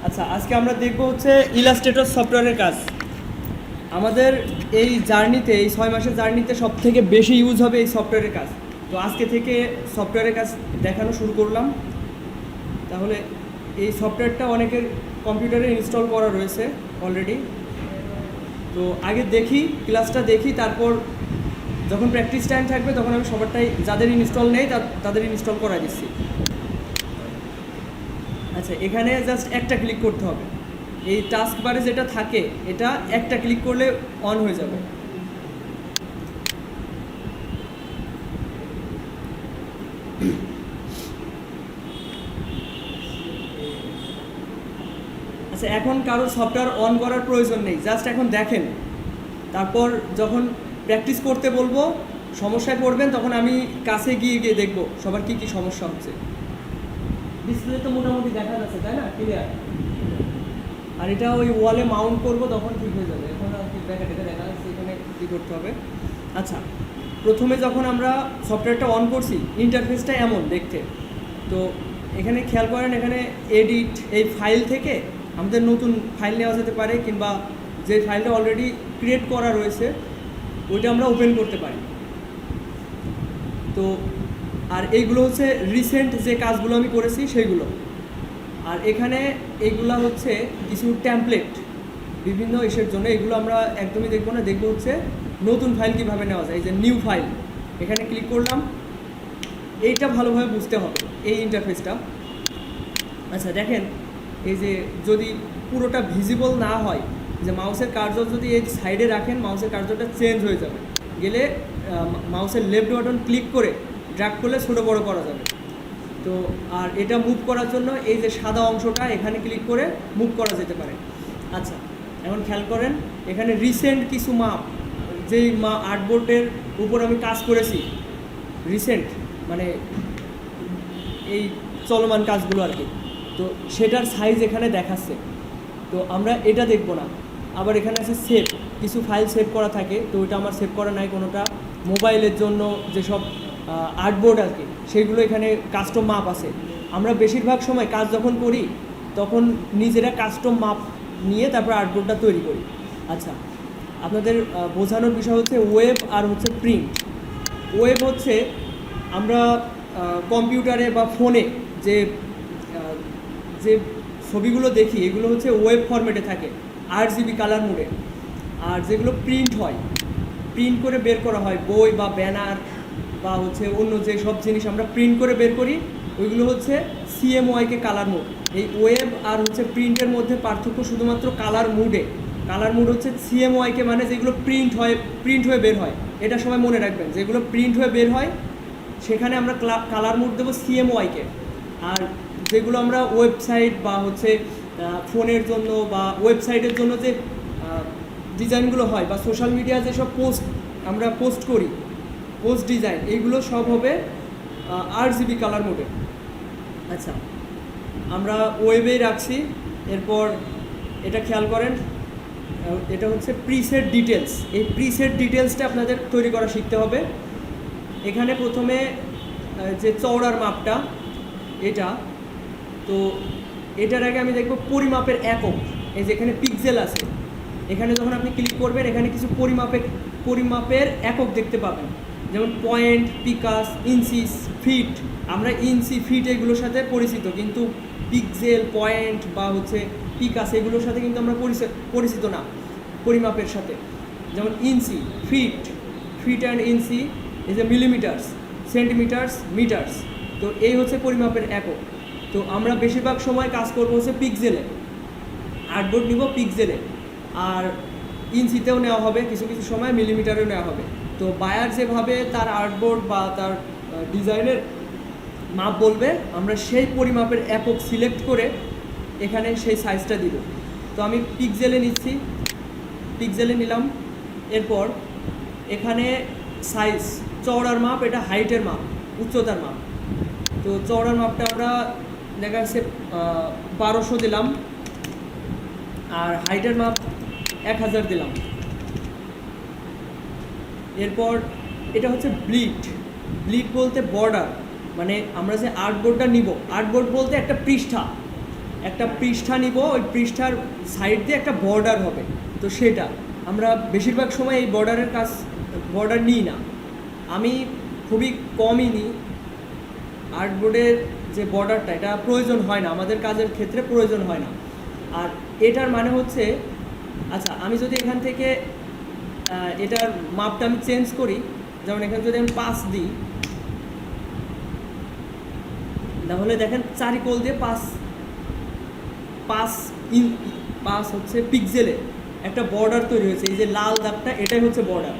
আচ্ছা, আজকে আমরা দেখব হচ্ছে ইলাস্ট্রেটর সফটওয়্যারের কাজ। আমাদের এই জার্নিতে, এই 6 মাসের জার্নিতে সব থেকে বেশি ইউজ হবে এই সফটওয়্যারের কাজ। তো আজকে থেকে সফটওয়্যারের কাজ দেখানো শুরু করলাম। তাহলে এই সফটওয়্যারটা অনেকের কম্পিউটারে ইনস্টল করা রয়েছে অলরেডি। তো আগে দেখি, ক্লাসটা দেখি, তারপর যখন প্র্যাকটিস টাইম থাকবে তখন আমি সবারটাই, যাদের ইনস্টল নেই তাদের ইনস্টল করা দিচ্ছি। আচ্ছা, এখানে জাস্ট একটা ক্লিক করতে হবে। এই টাস্ক বারে যেটা থাকে এটা একটা ক্লিক করলে অন হয়ে যাবে। আচ্ছা, এখন কারোর সফটওয়্যার অন করার প্রয়োজন নেই, জাস্ট এখন দেখেন। তারপর যখন প্র্যাকটিস করতে বলবো, সমস্যায় পড়বেন, তখন আমি কাছে গিয়ে গিয়ে দেখবো সবার কী কী সমস্যা হচ্ছে। ডিসপ্লে তো মোটামুটি দেখা যাচ্ছে, তাই না? ক্লিয়ার। আর এটা ওই ওয়ালে মাউন্ট করব, তখন ঠিক হয়ে যাবে। এখন আর কি দেখা যাচ্ছে, এখানে কী করতে হবে। আচ্ছা, প্রথমে যখন আমরা সফটওয়্যারটা অন করছি, ইন্টারফেসটা এমন দেখতে। তো এখানে খেয়াল করেন, এখানে এডিট, এই ফাইল থেকে আমাদের নতুন ফাইল নেওয়া যেতে পারে, কিংবা যে ফাইলটা অলরেডি ক্রিয়েট করা রয়েছে ওইটা আমরা ওপেন করতে পারি। তো আর এইগুলো হচ্ছে রিসেন্ট যে কাজগুলো আমি করেছি সেইগুলো। আর এখানে এইগুলা হচ্ছে কিছু ট্যাম্পলেট বিভিন্ন ইসের জন্য, এগুলো আমরা একদমই দেখবো না। দেখবো হচ্ছে নতুন ফাইল কীভাবে নেওয়া যায়। এই যে নিউ ফাইল, এখানে ক্লিক করলাম। এইটা ভালোভাবে বুঝতে হবে এই ইন্টারফেসটা। আচ্ছা দেখেন, এই যে যদি পুরোটা ভিজিবল না হয়, যে মাউসের কার্সর যদি এই সাইডে রাখেন, মাউসের কার্সরটা চেঞ্জ হয়ে যাবে। গেলে মাউসের লেফট বাটন ক্লিক করে ড্র্যাগ করলে ছোটো বড়ো করা যাবে। তো আর এটা মুভ করার জন্য এই যে সাদা অংশটা, এখানে ক্লিক করে মুভ করা যেতে পারে। আচ্ছা, এখন খেয়াল করেন, এখানে রিসেন্ট কিছু মাপ, যেই আর্টবোর্ডের উপর আমি কাজ করেছি, রিসেন্ট মানে এই চলমান কাজগুলো আর কি, তো সেটার সাইজ এখানে দেখাচ্ছে। তো আমরা এটা দেখব না। আবার এখানে আছে সেভ, কিছু ফাইল সেভ করা থাকে, তো ওইটা আমার সেভ করা নাই কোনোটা। মোবাইলের জন্য যেসব আর্টবোর্ড আর কি, সেইগুলো এখানে কাস্টম মাপ আছে। আমরা বেশিরভাগ সময় কাজ যখন করি তখন নিজেরা কাস্টম মাপ নিয়ে তারপর আর্টবোর্ডটা তৈরি করি। আচ্ছা, আপনাদের বোঝানোর বিষয় হচ্ছে ওয়েব আর হচ্ছে প্রিন্ট। ওয়েব হচ্ছে আমরা কম্পিউটারে বা ফোনে যে যে ছবিগুলো দেখি, এগুলো হচ্ছে ওয়েব ফরম্যাটে থাকে, RGB কালার মোডে। আর যেগুলো প্রিন্ট হয়, প্রিন্ট করে বের করা হয়, বই বা ব্যানার বা হচ্ছে অন্য যে সব জিনিস আমরা প্রিন্ট করে বের করি, ওইগুলো হচ্ছে CMYK কালার মোড। এই ওয়েব আর হচ্ছে প্রিন্টের মধ্যে পার্থক্য শুধুমাত্র কালার মুডে। কালার মুড হচ্ছে CMYK, মানে যেগুলো প্রিন্ট হয়ে বের হয়। এটা সবাই মনে রাখবেন, যেগুলো প্রিন্ট হয়ে বের হয় সেখানে আমরা কালার মুড দেবো CMYK। আর যেগুলো আমরা ওয়েবসাইট বা হচ্ছে ফোনের জন্য বা ওয়েবসাইটের জন্য যে ডিজাইনগুলো হয়, বা সোশ্যাল মিডিয়া যেসব আমরা পোস্ট করি, পোস্ট ডিজাইন, এইগুলো সব হবে RGB কালার মোডে। আচ্ছা, আমরা ওয়েবেই রাখছি। এরপর এটা খেয়াল করেন, এটা হচ্ছে প্রিসেট ডিটেলস। এই প্রিসেট ডিটেলসটা আপনাদের তৈরি করা শিখতে হবে। এখানে প্রথমে যে চওড়ার মাপটা এটা, তো এটার আগে আমি দেখব পরিমাপের একক। এই যে এখানে পিক্সেল আছে, এখানে যখন আপনি ক্লিক করবেন এখানে কিছু পরিমাপের একক দেখতে পাবেন, যেমন পয়েন্ট, পিকাস, ইঞ্চিস, ফিট। আমরা ইঞ্চি, ফিট এগুলোর সাথে পরিচিত, কিন্তু পিক্সেল, পয়েন্ট বা হচ্ছে পিকাস এগুলোর সাথে কিন্তু আমরা পরিচিত না পরিমাপের সাথে। যেমন ইঞ্চি, ফিট অ্যান্ড ইঞ্চি, এই যে মিলিমিটার্স, সেন্টিমিটার্স, মিটার্স। তো এই হচ্ছে পরিমাপের একক। তো আমরা বেশিরভাগ সময় কাজ করবো হচ্ছে পিক্সেলে, আর্টবোর্ড নিব পিক্সেলে, আর ইঞ্চিতেও নেওয়া হবে, কিছু কিছু সময় মিলিমিটারেও নেওয়া হবে। তো বায়ার যেভাবে তার আর্টবোর্ড বা তার ডিজাইনের মাপ বলবে, আমরা সেই পরিমাপের একক সিলেক্ট করে এখানে সেই সাইজটা দিব। তো আমি পিক্সেলে নিচ্ছি, পিক্সেলে নিলাম। এরপর এখানে সাইজ, চওড়ার মাপ, এটা হাইটের মাপ, উচ্চতার মাপ। তো চওড়ার মাপটা আমরা দেখা যাচ্ছে 1200 দিলাম, আর হাইটের মাপ 1000 দিলাম। এরপর এটা হচ্ছে ব্লিড বলতে বর্ডার, মানে আমরা যে আর্টবোর্ডটা নিব, আর্টবোর্ড বলতে একটা পৃষ্ঠা, একটা পৃষ্ঠা নিব, ওই পৃষ্ঠার সাইড দিয়ে একটা বর্ডার হবে। তো সেটা আমরা বেশিরভাগ সময় এই বর্ডার নিই না, আমি খুবই কমই নিই। আর্টবোর্ডের যে বর্ডারটা, এটা প্রয়োজন হয় না, আমাদের কাজের ক্ষেত্রে প্রয়োজন হয় না। আর এটার মানে হচ্ছে, আচ্ছা আমি যদি এখান থেকে এটার মাপটা আমি চেঞ্জ করি, যেমন এখানে যদি আমি 5 দিই, তাহলে দেখেন চারিকোল দিয়ে 5 হচ্ছে পিক্সেলের একটা বর্ডার তৈরি হয়েছে। এই যে লাল দাগটা, এটাই হচ্ছে বর্ডার।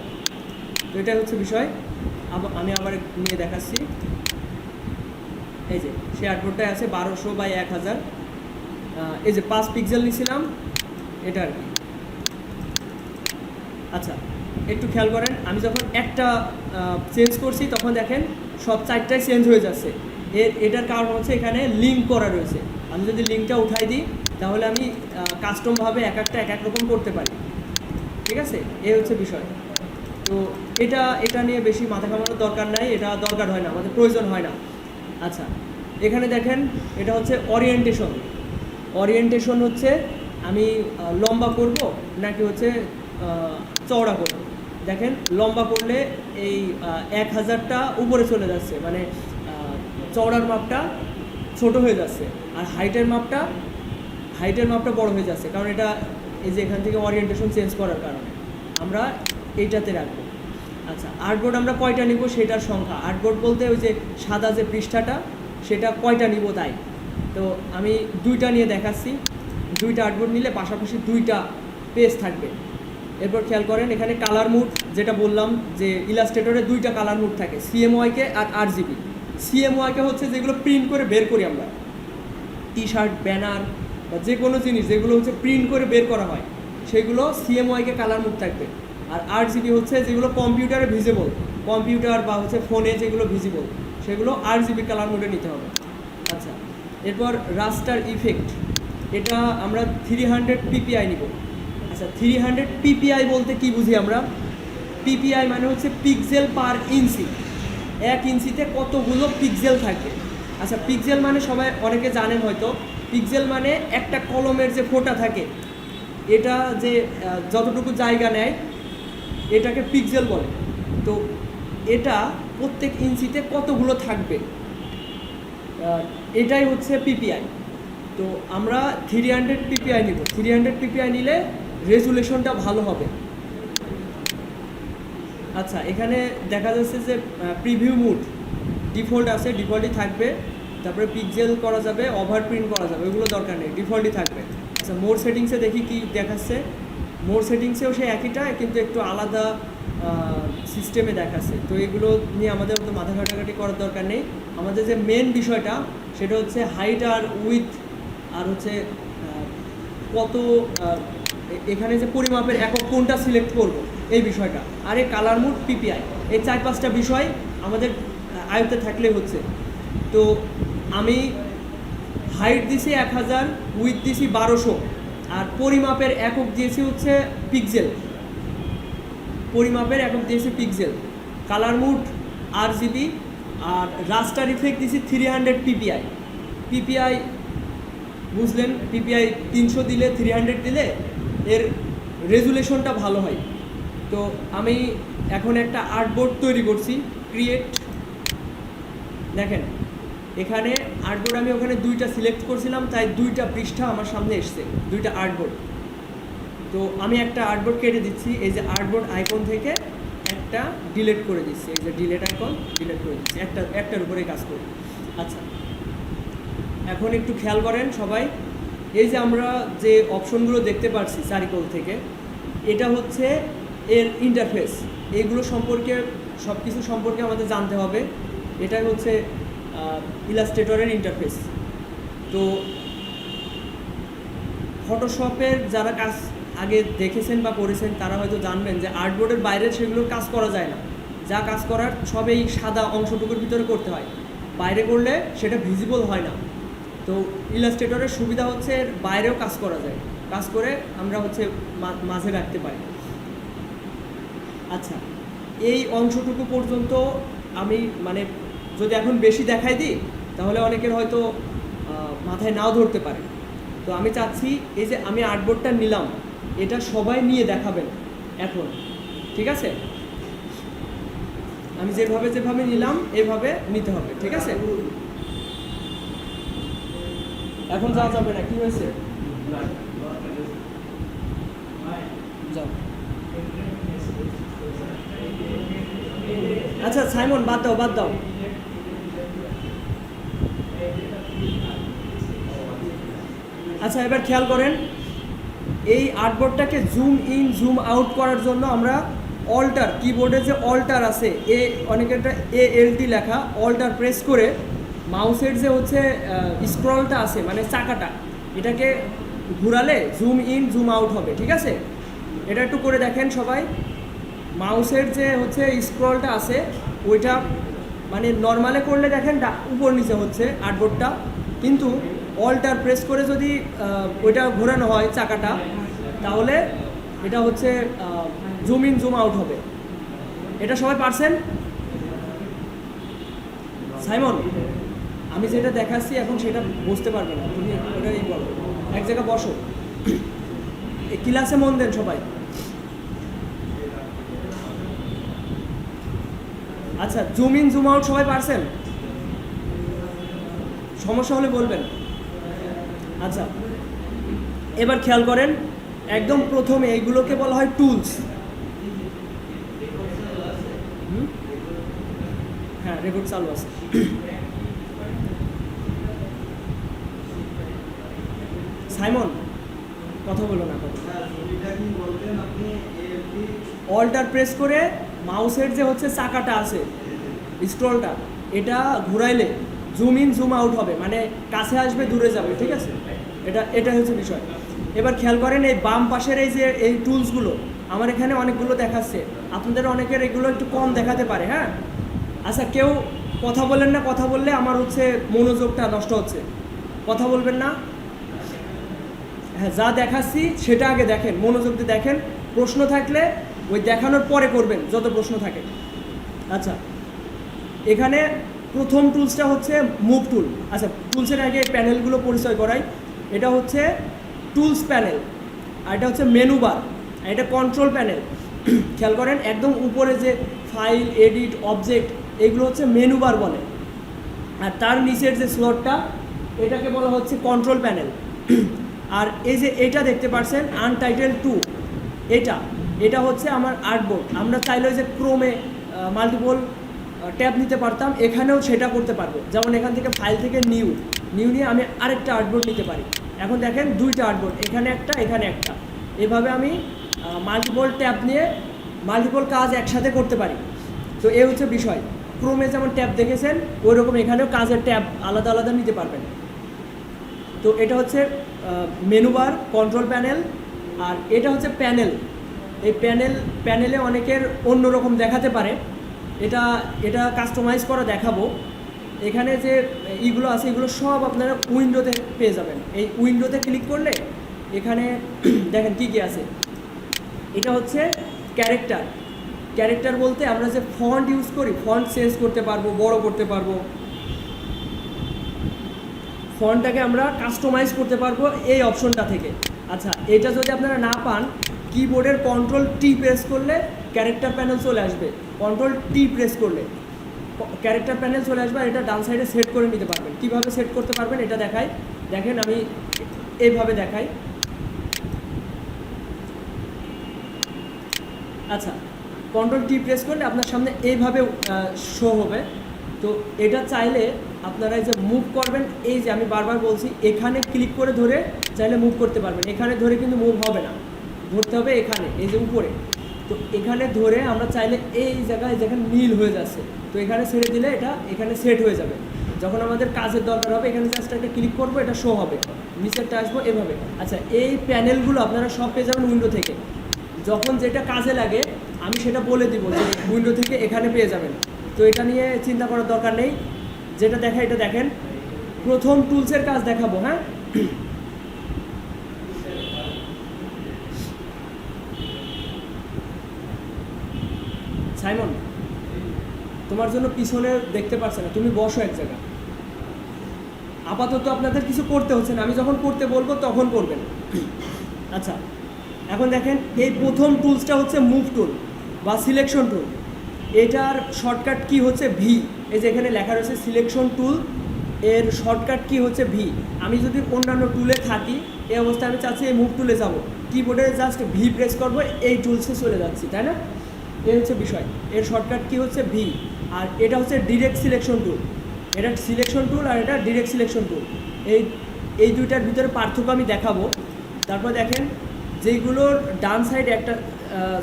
তো এটাই হচ্ছে বিষয়। আমি আবার নিয়ে দেখাচ্ছি। এই যে সেই আর্টবোর্ডটাই আছে 1200 বাই 1000। এই যে 5 পিক্সেল নিয়েছিলাম, এটা আর কি। আচ্ছা একটু খেয়াল করেন, আমি যখন একটা চেঞ্জ করছি তখন দেখেন সব 4টাই চেঞ্জ হয়ে যাচ্ছে। এটার কারণ হচ্ছে এখানে লিঙ্ক করা রয়েছে। আমি যদি লিঙ্কটা উঠাই দিই, তাহলে আমি কাস্টমভাবে এক এক রকম করতে পারি। ঠিক আছে, এই হচ্ছে বিষয়। তো এটা নিয়ে বেশি মাথা ঘামানোর দরকার নাই, এটা দরকার হয় না, আমাদের প্রয়োজন হয় না। আচ্ছা এখানে দেখেন, এটা হচ্ছে ওরিয়েন্টেশন হচ্ছে আমি লম্বা করব নাকি হচ্ছে চওড়া করব। দেখেন লম্বা করলে এই 1000টা উপরে চলে যাচ্ছে, মানে চওড়ার মাপটা ছোট হয়ে যাচ্ছে, আর হাইটের মাপটা বড় হয়ে যাচ্ছে, কারণ এটা এই যে এখান থেকে ওরিয়েন্টেশন চেঞ্জ করার কারণে আমরা এইটাতে রাখবো। আচ্ছা আর্টবোর্ড আমরা কয়টা নিব সেটার সংখ্যা। আর্টবোর্ড বলতে ওই যে সাদা যে পৃষ্ঠাটা, সেটা কয়টা নিব তাই। তো আমি 2টা নিয়ে দেখাচ্ছি। 2টা আর্টবোর্ড নিলে পাশাপাশি 2টা পেজ থাকবে। এরপর খেয়াল করেন, এখানে কালার মুড যেটা বললাম, যে ইলাস্ট্রেটরে 2টা কালার মুড থাকে, CMYK আর RGB। CMYK হচ্ছে যেগুলো প্রিন্ট করে বের করি আমরা, টি-শার্ট, ব্যানার বা যে কোনো জিনিস যেগুলো হচ্ছে প্রিন্ট করে বের করা হয়, সেগুলো CMYK কালার মুড থাকবে। আর RGB হচ্ছে যেগুলো কম্পিউটারে ভিজিবল, কম্পিউটার বা হচ্ছে ফোনে যেগুলো ভিজিবল, সেগুলো RGB কালার মোডে নিতে হবে। আচ্ছা এরপর রাস্টার ইফেক্ট, এটা আমরা 300 PPI নিব। আচ্ছা 300 PPI বলতে কি বুঝি আমরা? PPI মানে হচ্ছে পিক্সেল পার ইঞ্চি, 1 ইঞ্চিতে কতগুলো পিক্সেল থাকবে। আচ্ছা পিক্সেল মানে সবাই অনেকে জানেন হয়তো, পিক্সেল মানে একটা কলমের যে ফোঁটা থাকে, এটা যে যতটুকু জায়গা নেয় এটাকে পিক্সেল বলে। তো এটা প্রত্যেক ইঞ্চিতে কতগুলো থাকবে, এটাই হচ্ছে PPI। তো আমরা 300 PPI নিব। 300 PPI নিলে রেজুলেশনটা ভালো হবে। আচ্ছা এখানে দেখা যাচ্ছে যে প্রিভিউ মুড ডিফল্ট আছে, ডিফল্টই থাকবে। তারপরে পিক্সেল করা যাবে, ওভার প্রিন্ট করা যাবে, ওইগুলো দরকার নেই, ডিফল্টই থাকবে। আচ্ছা মোর সেটিংসে দেখি কি দেখাচ্ছে। মোর সেটিংসেও সে একইটা, কিন্তু একটু আলাদা সিস্টেমে দেখাচ্ছে। তো এগুলো নিয়ে আমাদের তো মাথা ঘাটাঘাটি করার দরকার নেই। আমাদের যে মেন বিষয়টা সেটা হচ্ছে হাইট আর উইথ, আর হচ্ছে কত এখানে যে পরিমাপের একক কোনটা সিলেক্ট করব, এই বিষয়টা। আর এই কালার মুড, PPI, এই 4-5টা বিষয় আমাদের আয়ত্তে থাকলে হচ্ছে। তো আমি হাইট দিছি 1000, উইথ দিছি 1200, আর পরিমাপের একক দিয়েছি হচ্ছে পিক্সেল, কালার মুড RGB, আর রাস্টার ইফেক্ট দিছি 300 PPI। বুঝলেন, PPI 300 দিলে 300 দিলে এর রেজুলেশনটা ভালো হয়। তো আমি এখন একটা আর্টবোর্ড তৈরি করছি, ক্রিয়েট। দেখেন এখানে আর্টবোর্ড আমি ওখানে 2টা সিলেক্ট করছিলাম, তাই 2টা পৃষ্ঠা আমার সামনে এসছে, 2টা আর্টবোর্ড। তো আমি একটা আর্টবোর্ড কেটে দিচ্ছি, এই যে আর্টবোর্ড আইকন থেকে একটা ডিলিট করে দিচ্ছি, এই যে ডিলিট আইকন ডিলিট করে দিচ্ছি, একটার উপরে কাজ করি। আচ্ছা এখন একটু খেয়াল করেন সবাই, এই যে আমরা যে অপশনগুলো দেখতে পাচ্ছি চারিকোল থেকে, এটা হচ্ছে এর ইন্টারফেস। এইগুলো সম্পর্কে সব কিছু সম্পর্কে আমাদের জানতে হবে। এটাই হচ্ছে ইলাস্ট্রেটরের ইন্টারফেস। তো ফটোশপের যারা কাজ আগে দেখেছেন বা করেছেন তারা হয়তো জানবেন যে আর্টবোর্ডের বাইরে সেগুলোর কাজ করা যায় না। যা কাজ করার সব এই সাদা অংশটুকুর ভিতরে করতে হয়, বাইরে করলে সেটা ভিজিবল হয় না। তো ইলাস্ট্রেটরের সুবিধা হচ্ছে এর বাইরেও কাজ করা যায়, কাজ করে আমরা হচ্ছে মাঝে রাখতে পারি। আচ্ছা এই অংশটুকু পর্যন্ত আমি মানে যদি এখন বেশি দেখাই দিই, তাহলে অনেকের হয়তো মাথায় নাও ধরতে পারে। তো আমি চাচ্ছি এই যে আমি আর্টবোর্ডটা নিলাম, এটা সবাই নিয়ে দেখাবেন এখন, ঠিক আছে? আমি যেভাবে যেভাবে নিলাম এভাবে নিতে হবে, ঠিক আছে? এখন যাওয়া যাবে না, কি হয়েছে? যাও। আচ্ছা সাইমন, বাদ দাও বাদ দাও। আচ্ছা এবার খেয়াল করেন, এই আর্টবোর্ডটাকে জুম ইন জুম আউট করার জন্য আমরা অল্টার, কিবোর্ডে যে অল্টার আছে, অনেকেরটা ALT লেখা, অল্টার প্রেস করে মাউসের যে হচ্ছে স্ক্রলটা আছে মানে চাকাটা, এটাকে ঘুরালে জুম ইন জুম আউট হবে, ঠিক আছে? এটা একটু করে দেখেন সবাই। মাউসের যে হচ্ছে স্ক্রলটা আছে ওইটা মানে নর্মালে করলে দেখেন উপর নিচে হচ্ছে আর্টবোর্ডটা, কিন্তু অল্টার প্রেস করে যদি ওইটা ঘোরানো হয় চাকাটা, তাহলে এটা হচ্ছে জুম ইন জুম আউট হবে। এটা সবাই পারছেন? সাইমন, আমি যেটা দেখাচ্ছি এখন সেটা বুঝতে পারবে না, তুমি ওটাই বলো। এক জায়গায় বসো, ক্লাসে মন দেন সবাই। আচ্ছা জুম ইন জুম আউট সবাই পারছেন? সমস্যা হলে বলবেন। আচ্ছা এবার খেয়াল করেন, একদম প্রথমে এইগুলোকে বলা হয় টুলস। হ্যাঁ রেকর্ড চালু আছে। সাইমন কথা বলো না, অল্টার প্রেস করে মাউসের যে হচ্ছে চাকাটা আছে স্ক্রলটা, এটা ঘুরাইলে জুম ইন জুম আউট হবে, মানে কাছে আসবে দূরে যাবে, ঠিক আছে? এটা হচ্ছে বিষয়। এবার খেয়াল করেন এই বাম পাশের এই যে এই টুলসগুলো আমার এখানে অনেকগুলো দেখাচ্ছে, আপনাদের অনেকের এগুলো একটু কম দেখাতে পারে, হ্যাঁ? আচ্ছা কেউ কথা বলেন না, কথা বললে আমার হচ্ছে মনোযোগটা নষ্ট হচ্ছে, কথা বলবেন না। হ্যাঁ যা দেখাচ্ছি সেটা আগে দেখেন, মনোযোগ দিয়ে দেখেন, প্রশ্ন থাকলে ওই দেখানোর পরে করবেন যত প্রশ্ন থাকে। আচ্ছা এখানে প্রথম টুলসটা হচ্ছে মুভ টুল। আচ্ছা টুলসের আগে প্যানেলগুলো পরিচয় করাই। এটা হচ্ছে টুলস প্যানেল, আর এটা হচ্ছে মেনু বার, আর এটা কন্ট্রোল প্যানেল। খেয়াল করেন একদম উপরে যে ফাইল, এডিট, অবজেক্ট, এগুলো হচ্ছে মেনু বার বলে, আর তার নিচের যে স্লটটা এটাকে বলা হচ্ছে কন্ট্রোল প্যানেল। আর এই যে এটা দেখতে পাচ্ছেন আনটাইটেল 2, এটা হচ্ছে আমার আর্টবোর্ড। আমরা চাইলে যে ক্রোমে মাল্টিপল ট্যাব নিতে পারতাম, এখানেও সেটা করতে পারবো। যেমন এখান থেকে ফাইল থেকে নিউ নিয়ে আমি আরেকটা আর্টবোর্ড নিতে পারি। এখন দেখেন দুইটা আর্টবোর্ড, এখানে একটা এখানে একটা, এভাবে আমি মাল্টিপল ট্যাব নিয়ে মাল্টিপল কাজ একসাথে করতে পারি। তো এই হচ্ছে বিষয়। ক্রোমে যেমন ট্যাব দেখেছেন ওই রকম এখানেও কাজের ট্যাব আলাদা আলাদা নিতে পারবেন। তো এটা হচ্ছে মেনু বার, কন্ট্রোল প্যানেল, আর এটা হচ্ছে প্যানেল। এই প্যানেলে অনেকের অন্যরকম দেখাতে পারে, এটা কাস্টমাইজ করা দেখাবো। এখানে যে ইগুলো আছে এগুলো সব আপনারা উইন্ডোতে পেয়ে যাবেন। এই উইন্ডোতে ক্লিক করলে এখানে দেখেন কী কী আছে। এটা হচ্ছে ক্যারেক্টার বলতে আমরা যে ফন্ট ইউজ করি, ফন্ট চেঞ্জ করতে পারবো, বড় করতে পারবো, ফন্টটাকে আমরা কাস্টমাইজ করতে পারবো এই অপশনটা থেকে। আচ্ছা এটা যদি আপনারা না পান, কিবোর্ডের Ctrl+T প্রেস করলে ক্যারেক্টার প্যানেল চলে আসবে। Ctrl+T প্রেস করলে ক্যারেক্টার প্যানেল চলে আসবে, আর এটা ডান সাইডে সেট করে নিতে পারবেন। কীভাবে সেট করতে পারবেন এটা দেখাই, দেখেন আমি এইভাবে দেখাই। আচ্ছা Ctrl+T প্রেস করলে আপনার সামনে এইভাবে শো হবে। তো এটা চাইলে আপনারা এই যে মুভ করবেন, এই যে আমি বারবার বলছি এখানে ক্লিক করে ধরে চাইলে মুভ করতে পারবেন। এখানে ধরে কিন্তু মুভ হবে না, ধরতে হবে এখানে, এই যে উপরে। তো এখানে ধরে আমরা চাইলে এই জায়গায় যেখানে নীল হয়ে যাচ্ছে, তো এখানে ছেড়ে দিলে এটা এখানে সেট হয়ে যাবে। যখন আমাদের কাজের দরকার হবে এখানে জাস্ট একটা ক্লিক করবো, এটা শো হবে, নিচেরটা আসবো এভাবে। আচ্ছা এই প্যানেলগুলো আপনারা সব পেয়ে যাবেন উইন্ডো থেকে। যখন যেটা কাজে লাগে আমি সেটা বলে দিব যে উইন্ডো থেকে এখানে পেয়ে যাবেন। তো এটা নিয়ে চিন্তা করার দরকার নেই, যেটা দেখা এটা দেখেন। প্রথম টুলসের কাজ দেখাবো, হ্যাঁ? সাইমন তোমার জন্য পিছনে দেখতে পাচ্ছে না, তুমি বসো এক জায়গায়। আপাতত আপনাদের কিছু করতে হচ্ছে না, আমি যখন করতে বলবো তখন করবেন। আচ্ছা, এখন দেখেন এই প্রথম টুলসটা হচ্ছে মুভ টুল বা সিলেকশন টুল। এটার শর্টকাট কি হচ্ছে ভি। এই যে এখানে লেখা রয়েছে সিলেকশন টুল, এর শর্টকাট কি হচ্ছে ভি। আমি যদি অন্যান্য টুলে থাকি, এই অবস্থায় আমি চাচ্ছি এই মুভ টুলে যাব, কিবোর্ডে জাস্ট ভি প্রেস করবো, এই টুলসে চলে যাচ্ছি, তাই না? এই হচ্ছে বিষয়। এর শর্টকাট কি হচ্ছে ভি। আর এটা হচ্ছে ডিরেক্ট সিলেকশন টুল। এটা সিলেকশন টুল আর এটা ডিরেক্ট সিলেকশন টুল। এই দুইটার ভিতরে পার্থক্য আমি দেখাবো। তারপর দেখেন যেগুলোর ডান সাইডে একটা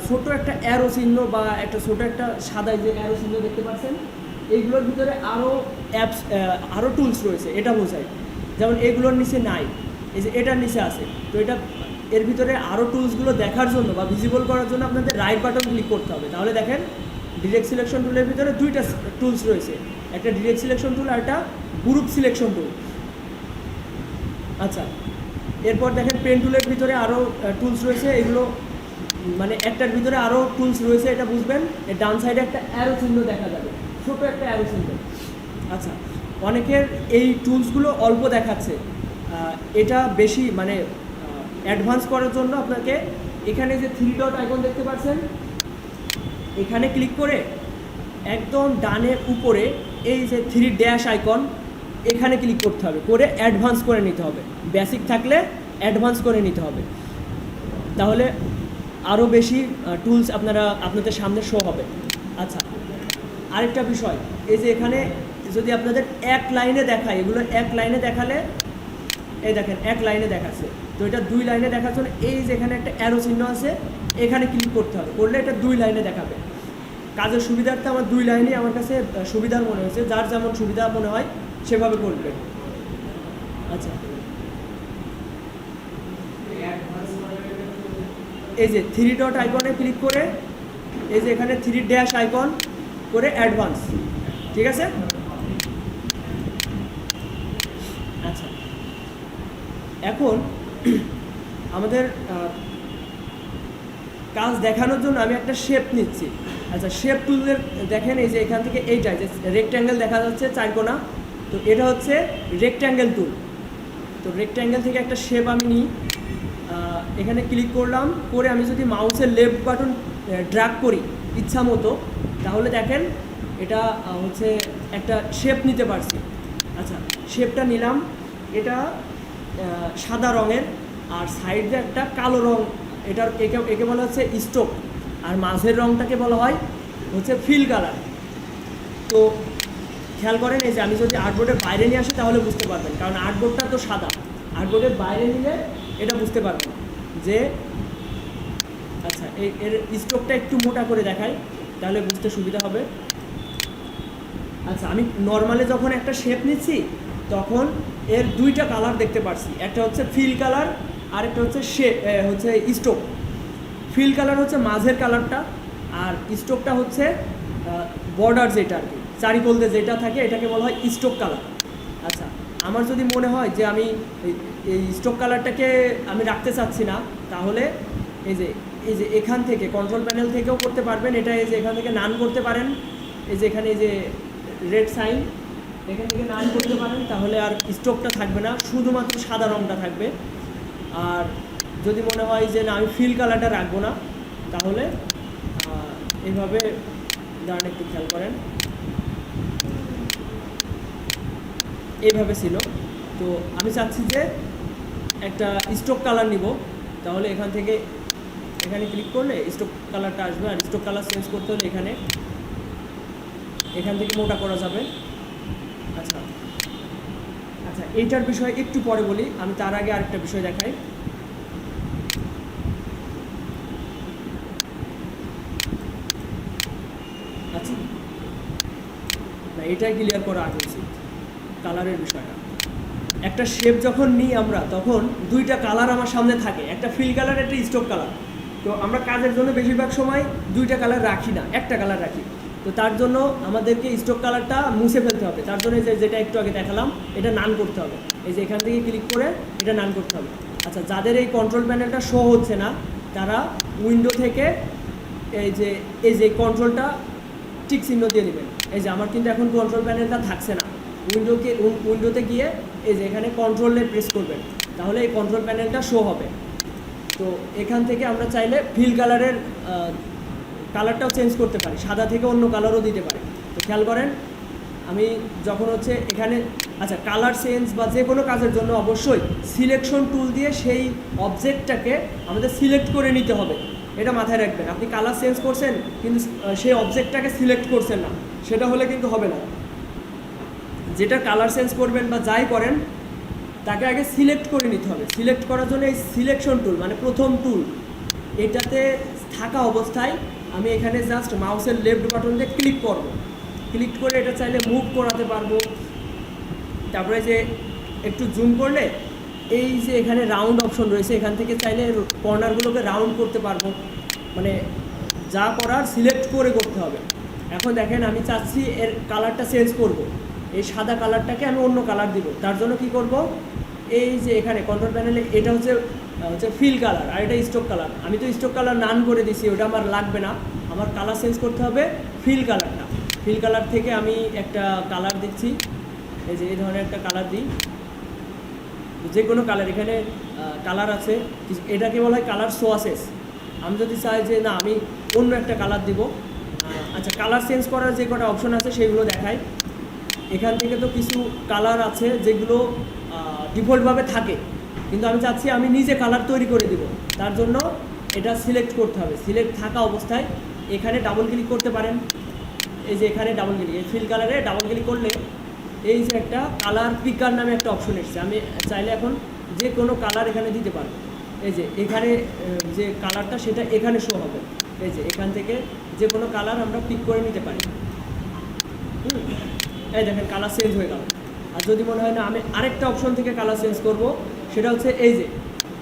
ছোট একটা অ্যারো চিহ্ন বা একটা ছোট একটা সাদা যে অ্যারো চিহ্ন দেখতে পাচ্ছেন, এইগুলোর ভিতরে আরও অ্যাপস আরও টুলস রয়েছে, এটা বোঝায়। যেমন এগুলোর নিচে নাই, এই যে এটার নিচে আছে। তো এটা এর ভিতরে আরও টুলসগুলো দেখার জন্য বা ভিজিবল করার জন্য আপনাদের রাইট বাটন ক্লিক করতে হবে। তাহলে দেখেন ডিরেক্ট সিলেকশন টুলের ভিতরে দুইটা টুলস রয়েছে, একটা ডিরেক্ট সিলেকশন টুল আর একটা গ্রুপ সিলেকশন টুল। আচ্ছা, এরপর দেখেন পেন টুলের ভিতরে আরও টুলস রয়েছে, এগুলো মানে একটার ভিতরে আরও টুলস রয়েছে, এটা বুঝবেন। এর ডান সাইডে একটা অ্যারো চিহ্ন দেখা যাবে, ছোটো একটা অ্যারো চিহ্ন। আচ্ছা, অনেকের এই টুলসগুলো অল্প দেখাচ্ছে, এটা বেশি মানে অ্যাডভান্স করার জন্য আপনাকে এখানে যে 3 ডট আইকন দেখতে পাচ্ছেন, এখানে ক্লিক করে একদম ডানের উপরে এই যে 3 ড্যাশ আইকন, এখানে ক্লিক করতে হবে, করে অ্যাডভান্স করে নিতে হবে। বেসিক থাকলে অ্যাডভান্স করে নিতে হবে, তাহলে আরও বেশি টুলস আপনাদের সামনে শো হবে। আচ্ছা, আরেকটা বিষয়, এই যে এখানে যদি আপনাদের এক লাইনে দেখায়, এগুলো এক লাইনে দেখালে, এই দেখেন এক লাইনে দেখাচ্ছে। তো এটা 2 লাইনে দেখার জন্য এই যে এখানে একটা অ্যারো চিহ্ন আছে, এখানে ক্লিক করতে হবে, করলে এটা 2 লাইনে দেখাবে। কাজের সুবিধার্থে আমার 2 লাইনই আমার কাছে সুবিধার মনে হয়েছে, যার যেমন সুবিধা মনে হয় সেভাবে করবে। আচ্ছা, এই যে 3 ডট আইকনে ক্লিক করে এই যে এখানে 3 ড্যাশ আইকন করে অ্যাডভান্স, ঠিক আছে? আচ্ছা, এখন আমাদের কাজ দেখানোর জন্য আমি একটা শেপ নিচ্ছি। আচ্ছা, শেপ টুলের দেখেন এই যে এখান থেকে এইটা যে রেক্ট্যাঙ্গেল দেখা যাচ্ছে 4 কোণা, তো এটা হচ্ছে রেক্ট্যাঙ্গেল টুল। তো রেক্ট্যাঙ্গেল থেকে একটা শেপ আমি নিই, এখানে ক্লিক করলাম, করে আমি যদি মাউসের লেফট বাটন ড্র্যাগ করি ইচ্ছা মতো, তাহলে দেখেন এটা হচ্ছে একটা শেপ নিতে পারছি। আচ্ছা, শেপটা নিলাম, এটা সাদা রঙের আর সাইডে একটা কালো রং, একে বলা হচ্ছে স্টোক, আর মাঝের রংটাকে বলা হয় হচ্ছে ফিল কালার। তো খেয়াল করেন, এই যে আমি যদি আর্টবোর্ডের বাইরে নিয়ে আসি তাহলে বুঝতে পারবেন, কারণ আর্টবোর্ডটা তো সাদা, আর্টবোর্ডের বাইরে নিলে এটা বুঝতে পারবেন যে আচ্ছা এর স্টোকটা একটু মোটা করে দেখাই, তাহলে বুঝতে সুবিধা হবে। আচ্ছা, আমি নর্মালে যখন একটা শেপ নিচ্ছি তখন এর 2টা কালার দেখতে পাচ্ছি, একটা হচ্ছে ফিল কালার আর একটা হচ্ছে স্টোক। ফিল কালার হচ্ছে মাঝের কালারটা, আর স্টোকটা হচ্ছে বর্ডার, যেটা আর কি চারিকোলতে যেটা থাকে, এটাকে বলা হয় স্টোক কালার। আচ্ছা, আমার যদি মনে হয় যে আমি এই স্টোক কালারটাকে আমি রাখতে চাচ্ছি না, তাহলে এই যে এখান থেকে কন্ট্রোল প্যানেল থেকেও করতে পারবেন, এটা এই যে এখান থেকে নান করতে পারেন, এই যে এখানে এই যে রেড সাইন, এখান থেকে নান করতে পারেন, তাহলে আর স্টোকটা থাকবে না, শুধুমাত্র সাদা রঙটা থাকবে। আর যদি মনে হয় যে না আমি ফিল কালারটা রাখবো না, তাহলে এইভাবে দাঁড়ান, একটু খেয়াল করেন, এইভাবে ছিল। তো আমি চাচ্ছি যে একটা স্টোক কালার নিব, তাহলে এখান থেকে এখানে ক্লিক করলে স্টোক কালারটা আসবে। আর স্টোক কালার চেঞ্জ করতে হলে এখান থেকে মোটা করা যাবে। আচ্ছা আচ্ছা, এইটার বিষয়ে একটু পরে বলি, আমি তার আগে আরেকটা বিষয় দেখাই। আচ্ছা, না এটাই ক্লিয়ার করা আগে উচিত, কালারের বিষয়টা। একটা শেপ যখন নিই আমরা, তখন 2টা কালার আমার সামনে থাকে, একটা ফিল কালার, একটা স্টোক কালার। তো আমরা কাজের জন্য বেশিরভাগ সময় 2টা কালার রাখি না, একটা কালার রাখি। তো তার জন্য আমাদেরকে স্টোক কালারটা মুছে ফেলতে হবে, তার জন্য যেটা একটু আগে দেখালাম, এটা নান করতে হবে। এই যে এখান থেকে ক্লিক করে এটা নান করতে হবে। আচ্ছা, যাদের এই কন্ট্রোল প্যানেলটা শো হচ্ছে না, তারা উইন্ডো থেকে এই যে কন্ট্রোলটা টিক চিহ্ন দিয়ে নেবেন। এই যে আমার কিন্তু এখন কন্ট্রোল প্যানেলটা থাকছে না, উইন্ডোতে গিয়ে এই যে এখানে কন্ট্রোলে প্রেস করবেন, তাহলে এই কন্ট্রোল প্যানেলটা শো হবে। তো এখান থেকে আমরা চাইলে ফিল কালারের কালারটাও চেঞ্জ করতে পারি, সাদা থেকে অন্য কালারও দিতে পারি। তো খেয়াল করেন আমি যখন হচ্ছে এখানে আচ্ছা কালার চেঞ্জ বা যে কোনো কাজের জন্য অবশ্যই সিলেকশন টুল দিয়ে সেই অবজেক্টটাকে আমাদের সিলেক্ট করে নিতে হবে, এটা মাথায় রাখবেন। আপনি কালার চেঞ্জ করছেন কিন্তু সেই অবজেক্টটাকে সিলেক্ট করছেন না, সেটা হলে কিন্তু হবে না। যেটা কালার চেঞ্জ করবেন বা যাই করেন তাকে আগে সিলেক্ট করে নিতে হবে। সিলেক্ট করার জন্য এই সিলেকশন টুল মানে প্রথম টুল, এটাতে থাকা অবস্থায় আমি এখানে জাস্ট মাউসের লেফট বাটন দিয়ে ক্লিক করব। ক্লিক করে এটা চাইলে মুভ করাতে পারবো। তারপরে যে একটু জুম করলে এই যে এখানে রাউন্ড অপশন রয়েছে, এখান থেকে চাইলে কর্নারগুলোকে রাউন্ড করতে পারবো। মানে যা করার সিলেক্ট করে করতে হবে। এখন দেখেন আমি চাচ্ছি এর কালারটা চেঞ্জ করব। এই সাদা কালারটাকে আমি অন্য কালার দিব। তার জন্য কি করব, এই যে এখানে কন্ট্রোল প্যানেলে এটা হচ্ছে ফিল কালার আর এটা স্টক কালার। আমি তো স্টক কালার নান করে দিছি, ওটা আমার লাগবে না। আমার কালার চেঞ্জ করতে হবে ফিল কালারটা। ফিল কালার থেকে আমি একটা কালার দিচ্ছি, এই যে এই ধরনের একটা কালার দিই, যে কোনো কালার। এখানে কালার আছে, এটাকে বলা হয় কালার সোয়াসেস। আমি যদি চাই যে না আমি অন্য একটা কালার দিব, আচ্ছা কালার চেঞ্জ করার যে কটা অপশন আছে সেগুলো দেখাই। এখান থেকে তো কিছু কালার আছে যেগুলো ডিফল্টভাবে থাকে, কিন্তু আমি চাচ্ছি আমি নিজে কালার তৈরি করে দিব। তার জন্য এটা সিলেক্ট করতে হবে। সিলেক্ট থাকা অবস্থায় এখানে ডাবল ক্লিক করতে পারেন। এই যে এখানে ডাবল ক্লিক, এই ফিল কালারে ডাবল ক্লিক করলে এই যে একটা কালার পিকার নামে একটা অপশন এসেছে। আমি চাইলে এখন যে কোনো কালার এখানে দিতে পারবো। এই যে এখানে যে কালারটা সেটা এখানে শো হবে। এই যে এখান থেকে যে কোনো কালার আমরা পিক করে নিতে পারি। এই দেখেন কালার চেঞ্জ হয়ে গেল। আর যদি মনে হয় না আমি আরেকটা অপশন থেকে কালার চেঞ্জ করব, সেটা হচ্ছে এই যে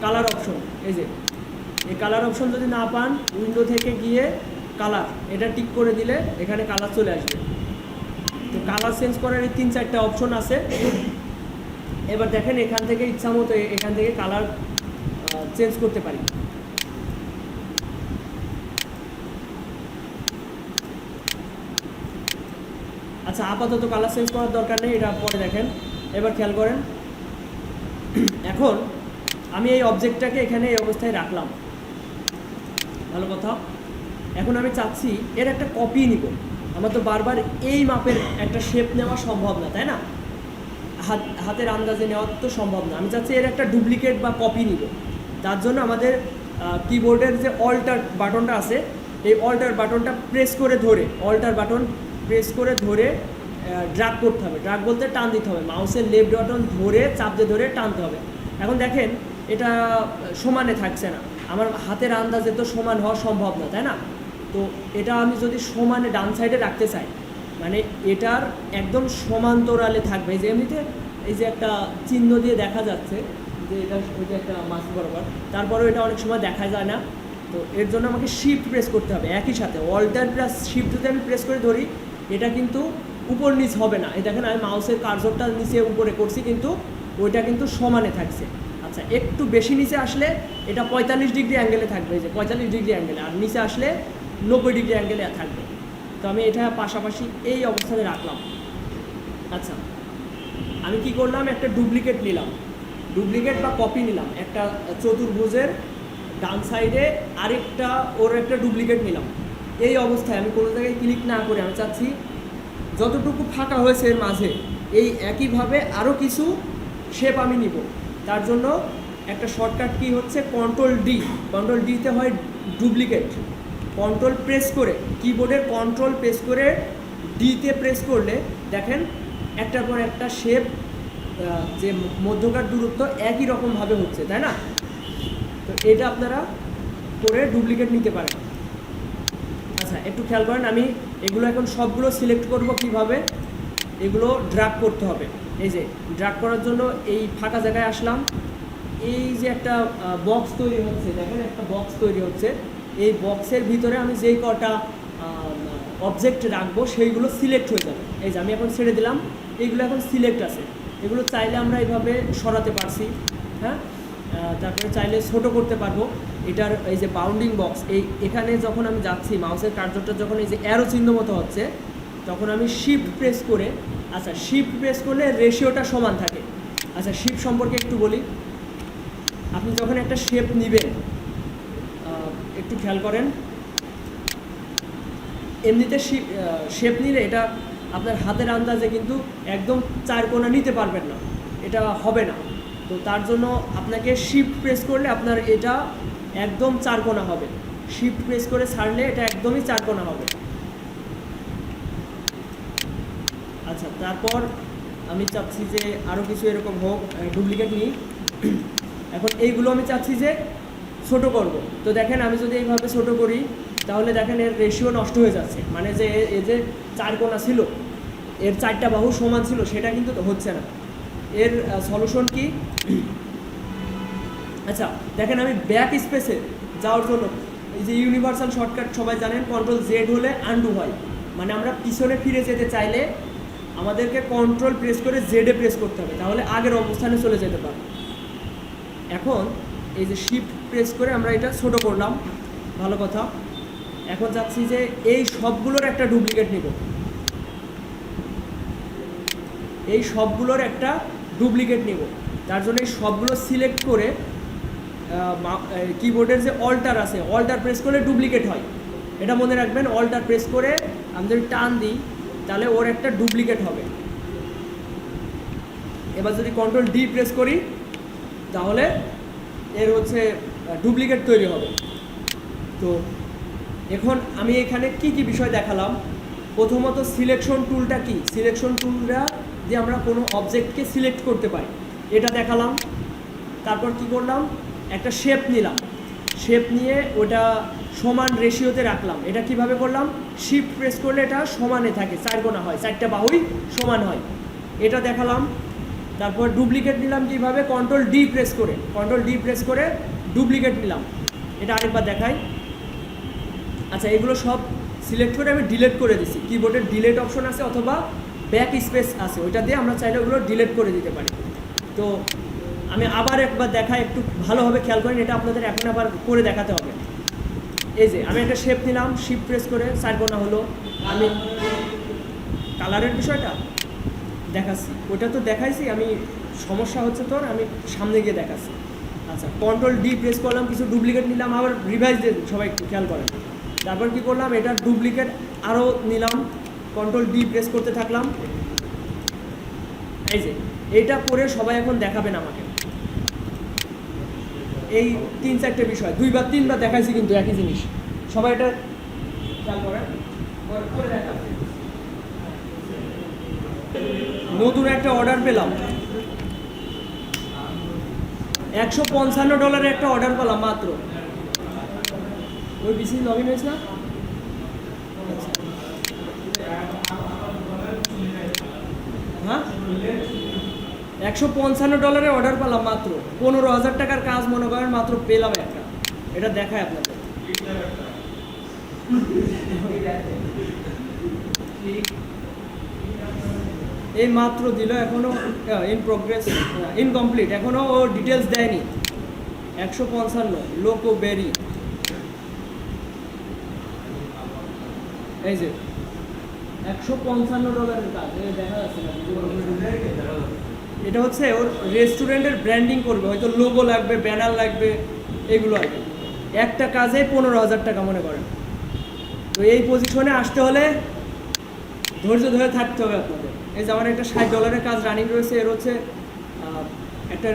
কালার অপশন। এই যে এই কালার অপশন যদি না পান, উইন্ডো থেকে গিয়ে কালার এটা টিক করে দিলে এখানে কালার চলে আসবে। তো কালার চেঞ্জ করার এই 3-4টা অপশন আছে। এবার দেখেন এখান থেকে ইচ্ছা মতো এখান থেকে কালার চেঞ্জ করতে পারি। আচ্ছা আপাতত কালার চেঞ্জ করার দরকার নেই, এটা পরে দেখেন। এবার খেয়াল করেন এখন আমি এই অবজেক্টটাকে এখানে এই অবস্থায় রাখলাম, ভালো কথা। এখন আমি চাচ্ছি এর একটা কপি নিব। আমার তো বারবার এই মাপের একটা শেপ নেওয়া সম্ভব না, তাই না? হাতের আন্দাজে নেওয়া তো সম্ভব না। আমি চাচ্ছি এর একটা ডুপ্লিকেট বা কপি নিব। তার জন্য আমাদের কিবোর্ডের যে অল্টার বাটনটা আছে, এই অল্টার বাটনটা প্রেস করে ধরে ড্র্যাগ করতে হবে। ড্র্যাগ বলতে টান দিতে হবে, মাউসের লেফট বাটন ধরে চাপ দিয়ে ধরে টানতে হবে। এখন দেখেন এটা সমানে থাকছে না, আমার হাতের আন্দাজে তো সমান হওয়া সম্ভব না, তাই না? তো এটা আমি যদি সমানে ডান সাইডে রাখতে চাই, মানে এটার একদম সমান্তরালে থাকবে। যে এমনিতে এই যে একটা চিহ্ন দিয়ে দেখা যাচ্ছে যে এটা ওইটা একটা মাছ বরাবর, তারপরেও এটা অনেক সময় দেখা যায় না। তো এর জন্য আমাকে শিফট প্রেস করতে হবে একই সাথে। অল্টার প্লাস শিফট যদি আমি প্রেস করে ধরি, এটা কিন্তু উপর নিচ হবে না। এই দেখেন আমি মাউসের কার্সরটা নিচে উপরে করছি, কিন্তু ওইটা কিন্তু সমানে থাকছে। আচ্ছা একটু বেশি নিচে আসলে এটা 45 ডিগ্রি অ্যাঙ্গেলে থাকবে, এই যে 45 ডিগ্রি অ্যাঙ্গেলে, আর নিচে আসলে 90 ডিগ্রি অ্যাঙ্গেলে থাকবে। তো আমি এটা পাশাপাশি এই অবস্থানে রাখলাম। আচ্ছা আমি কি করলাম, একটা ডুপ্লিকেট নিলাম, ডুপ্লিকেট বা কপি নিলাম। একটা চতুর্ভুজের ডান সাইডে আরেকটা ওর একটা ডুপ্লিকেট নিলাম। এই অবস্থায় আমি কোনো জায়গায় ক্লিক না করে আমি চাচ্ছি যতটুকু ফাঁকা হয়েছে এর মাঝে এই একইভাবে আরও কিছু শেপ আমি নিব। তার জন্য একটা শর্টকাট কি হচ্ছে কন্ট্রোল ডিতে হয় ডুপ্লিকেট। কন্ট্রোল প্রেস করে কিবোর্ডের কন্ট্রোল প্রেস করে ডিতে প্রেস করলে দেখেন একটার পর একটা শেপ যে মধ্যকার দূরত্ব একই রকমভাবে হচ্ছে, তাই না? তো এটা আপনারা করে ডুপ্লিকেট নিতে পারেন। আচ্ছা একটু খেয়াল করেন, আমি এগুলো এখন সবগুলো সিলেক্ট করব কিভাবে। এগুলো ড্র্যাগ করতে হবে। এই যে ড্র্যাগ করার জন্য এই ফাঁকা জায়গায় আসলাম। এই যে একটা বক্স তৈরি হচ্ছে, দেখেন একটা বক্স তৈরি হচ্ছে। এই বক্সের ভিতরে আমি যেই কটা অবজেক্ট রাখবো সেইগুলো সিলেক্ট হয়ে যাবে। এই যে আমি এখন ছেড়ে দিলাম, এইগুলো এখন সিলেক্ট আছে। এগুলো চাইলে আমরা এইভাবে সরাতে পারছি, হ্যাঁ। তারপরে চাইলে ছোটো করতে পারবো। এটার এই যে বাউন্ডিং বক্স, এখানে যখন আমি যাচ্ছি মাউসের কার্সরটা যখন এই যে অ্যারো চিহ্ন মতো হচ্ছে, তখন আমি শিফট প্রেস করে আচ্ছা, শিফট প্রেস করলে রেশিওটা সমান থাকে। আচ্ছা, শিফট সম্পর্কে একটু বলি। আপনি যখন একটা শেপ নেবেন, একটু খেয়াল করেন, এমনিতে শেপ নিলে এটা আপনার হাতের আন্দাজে কিন্তু একদম 4 কোণা নিতে পারবেন না, এটা হবে না। তো তার জন্য আপনাকে শিফট প্রেস করলে আপনার এটা একদম 4 কোণা হবে। শিফট প্রেস করে ছাড়লে এটা একদমই 4 কোণা হবে। আচ্ছা, তারপর আমি চাচ্ছি যে আরও কিছু এরকম হোক, ডুপ্লিকেট নিই। এখন এইগুলো আমি চাচ্ছি যে ছোট করব। তো দেখেন, আমি যদি এইভাবে ছোট করি তাহলে দেখেন এর রেশিও নষ্ট হয়ে যাচ্ছে, মানে যে এই যে 4 কোণা ছিল, এর 4টা বাহু সমান ছিল, সেটা কিন্তু হচ্ছে না। এর সলিউশন কি? আচ্ছা দেখেন, আমি ব্যাক স্পেসে যাওয়ার জন্য এই যে ইউনিভার্সাল শর্টকাট সবাই জানেন, কন্ট্রোল জেড হলে আনডু হয়। মানে আমরা পিছনে ফিরে যেতে চাইলে আমাদেরকে কন্ট্রোল প্রেস করে জেডে প্রেস করতে হবে, তাহলে আগের অবস্থানে চলে যেতে পারবো। এখন এই যে শিফট প্রেস করে আমরা এটা ছোট করলাম, ভালো কথা। এখন চাচ্ছি যে এই সবগুলোর একটা ডুপ্লিকেট নিব, এই সবগুলোর একটা ডুপ্লিকেট নিব। তার জন্য এই সবগুলো সিলেক্ট করে কিবোর্ডের যে অল্টার আছে, অল্টার প্রেস করলে ডুপ্লিকেট হয়, এটা মনে রাখবেন। অল্টার প্রেস করে আমি যদি টান দিই তাহলে ওর একটা ডুপ্লিকেট হবে। এবার যদি কন্ট্রোল ডি প্রেস করি তাহলে এর হচ্ছে ডুপ্লিকেট তৈরি হবে। তো এখন আমি এখানে কি কি বিষয় দেখালাম। প্রথমত সিলেকশন টুলটা কি, সিলেকশন টুলটা দিয়ে আমরা কোনো অবজেক্টকে সিলেক্ট করতে পারি, এটা দেখালাম। তারপর কি করলাম, একটা শেপ নিলাম, শেপ নিয়ে ওটা সমান রেশিওতে রাখলাম। এটা কিভাবে করলাম, শিফট প্রেস করলে এটা সমানে থাকে, 4 কোণা হয়, 4টা বাহুই সমান হয়, এটা দেখালাম। তারপর ডুপ্লিকেট নিলাম কিভাবে, কন্ট্রোল ডি প্রেস করে, কন্ট্রোল ডি প্রেস করে ডুপ্লিকেট নিলাম, এটা আরেকবার দেখাই। আচ্ছা, এগুলো সব সিলেক্ট করে আমি ডিলিট করে দিছি। কিবোর্ডের ডিলিট অপশন আছে অথবা ব্যাক স্পেস আছে, ওইটা দিয়ে আমরা চাইলে ওগুলো ডিলিট করে দিতে পারি। তো আমি আবার একবার দেখাই, একটু ভালোভাবে খেয়াল করেন, এটা আপনাদের এখন আবার করে দেখাতে হবে। এই যে আমি একটা শেপ নিলাম, শিফট প্রেস করে 4 কোণা হলো। আমি কালারের বিষয়টা দেখাচ্ছি, ওটা তো দেখাইছি, আমি সমস্যা হচ্ছে তোর, আমি সামনে গিয়ে দেখাচ্ছি। আচ্ছা, কন্ট্রোল ডি প্রেস করলাম, কিছু ডুপ্লিকেট নিলাম, আবার রিভাইজ দিয়ে সবাই একটু খেয়াল করেন। তারপর কি করলাম, এটা ডুপ্লিকেট আরও নিলাম, কন্ট্রোল ডি প্রেস করতে থাকলাম। এই যে এইটা করে সবাই এখন দেখাবেন আমাকে। এই 3-4টে বিষয় 2বার 3বার দেখাইছি, কিন্তু একই জিনিস, সবাই এটা খেয়াল করেন, করে দেখাবেন। নতুন একটা অর্ডার পেলাম, $155 একটা অর্ডার পেলাম মাত্র। ওই বিসি লগ ইন হয়েছে না? হ্যাঁ, $155 অর্ডার পেলাম মাত্র। 15,000 টাকার কাজ মনে করেন মাত্র পেলাম একটা, এটা দেখায় আপনাদের। এই মাত্র দিল, এখনো ইন প্রোগ্রেস, ইনকমপ্লিট, এখনো ও ডিটেলস দেয়নি। 155 লোকো বেরি, এই যে $155 কাজ, দেখা যাচ্ছে না? এটা হচ্ছে ওর রেস্টুরেন্টের ব্র্যান্ডিং করবে, হয়তো লোগো লাগবে, ব্যানার লাগবে, এগুলো আর কি। একটা কাজে 15,000 টাকা মনে করেন। তো এই পজিশনে আসতে হলে ধৈর্য ধরে থাকতে হবে আপনাদের। এই যে আমার একটা $60 কাজ রানিং রয়েছে, এর হচ্ছে একটা